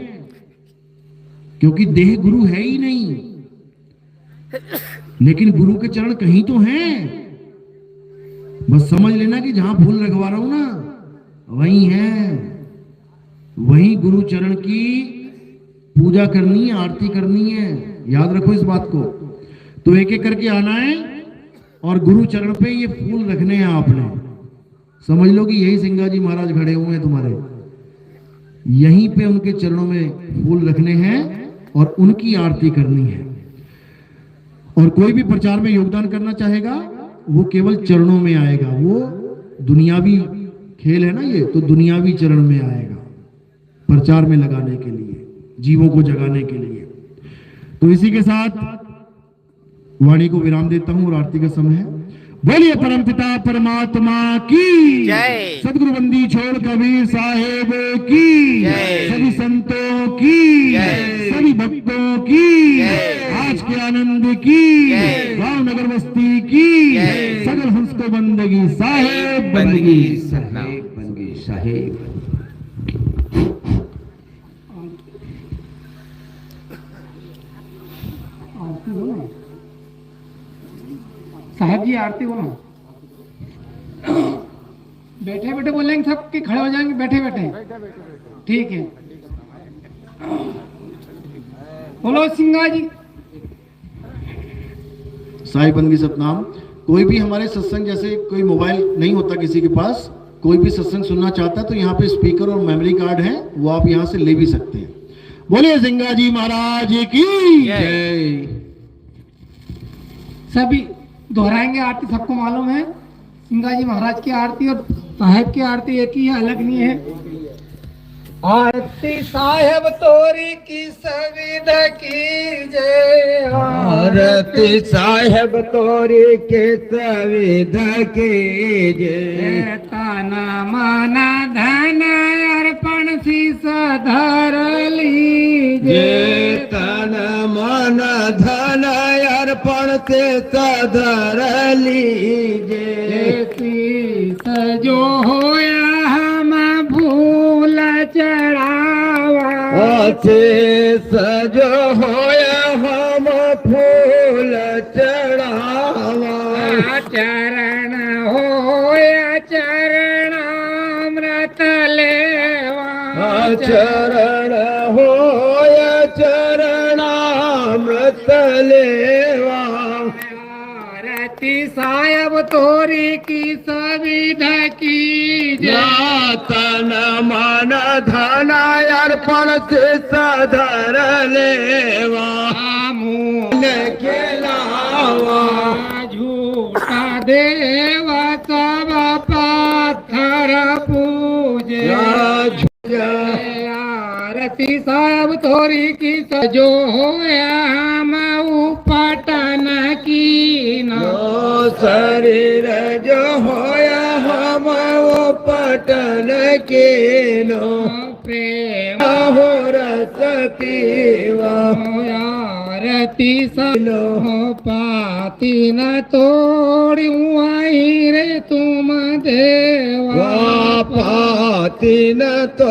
A: क्योंकि देह गुरु है ही नहीं, लेकिन गुरु के चरण कहीं तो हैं। बस समझ लेना कि जहां फूल रखवा रहा हूं ना, वही है, वही गुरु चरण की पूजा करनी है, आरती करनी है। याद रखो इस बात को। तो एक एक करके आना है और गुरु चरण पे ये फूल रखने हैं आपने। समझ लो कि यही सिंगा जी महाराज खड़े हुए हैं तुम्हारे, यहीं पे उनके चरणों में फूल रखने हैं और उनकी आरती करनी है। और कोई भी प्रचार में योगदान करना चाहेगा वो केवल चरणों में आएगा। वो दुनियावी खेल है ना ये, तो दुनियावी चरण में आएगा प्रचार में लगाने के लिए, जीवों को जगाने के लिए। तो इसी के साथ वाणी को विराम देता हूं और आरती का समय है। बोलिए परमपिता परमात्मा की
C: जय।
A: सदगुरु बंदी छोड़ कबीर साहेब की
C: जय।
A: सभी संतों की
C: जय।
A: सभी भक्तों की
C: जय।
A: आज के आनंद की
C: जय।
A: गांव नगर बस्ती की
C: जय।
A: सगल हंस को बंदगी साहेब
B: बंदगी
A: बंदगी।
B: साहेब बंदगी साहेब।
D: आरती बोलो साहब जी, आरती बोलो। बैठे बैठे बोलेंगे सब कि खड़े हो जाएंगे? बैठे बैठे ठीक है। बोलो सिंगा जी।
A: साहिब बंदगी सतनाम। कोई भी हमारे सत्संग, जैसे कोई मोबाइल नहीं होता किसी के पास, कोई भी सत्संग सुनना चाहता है तो यहाँ पे स्पीकर और मेमोरी कार्ड है, वो आप यहाँ से ले भी सकते हैं। बोलिए सिंगा जी महाराज की जय।
D: सभी दोहराएंगे आरती, सबको मालूम है सिंगा जी महाराज की आरती और साहेब की आरती एक ही है, अलग नहीं है। आरती साहेब तोरी की सविधा की जय।
B: आरती साहेब तोरी के सविधा की जय।
D: तन मन धन अर्पण शीस धर लीजे।
B: तन मन धन अर्पण से सधर लीजे।
D: शीस जो होया हम भूल चढ़ावा।
B: सजो होया हम फूल चढ़ावा।
D: चरण होया चरणामृत लेवा।
B: चरण होया चरणामृत लेवा।
D: आरती साहेब तोरी की सविधा की जय।
B: तन मन धन अर्पण से सधर लेवा।
D: मूल
B: के लावा।
D: झूठा देवा सब पत्थर पूजे। आरती साहब थोड़ी की सजो होया हम उपटन की नो।
B: शरीर जो होया हम वो पटन के नो।
D: प्रेम
B: हो रस पीवा।
D: आरती सलो पाती न तोड़ी आई रे तुम देवा।
B: पाती न तो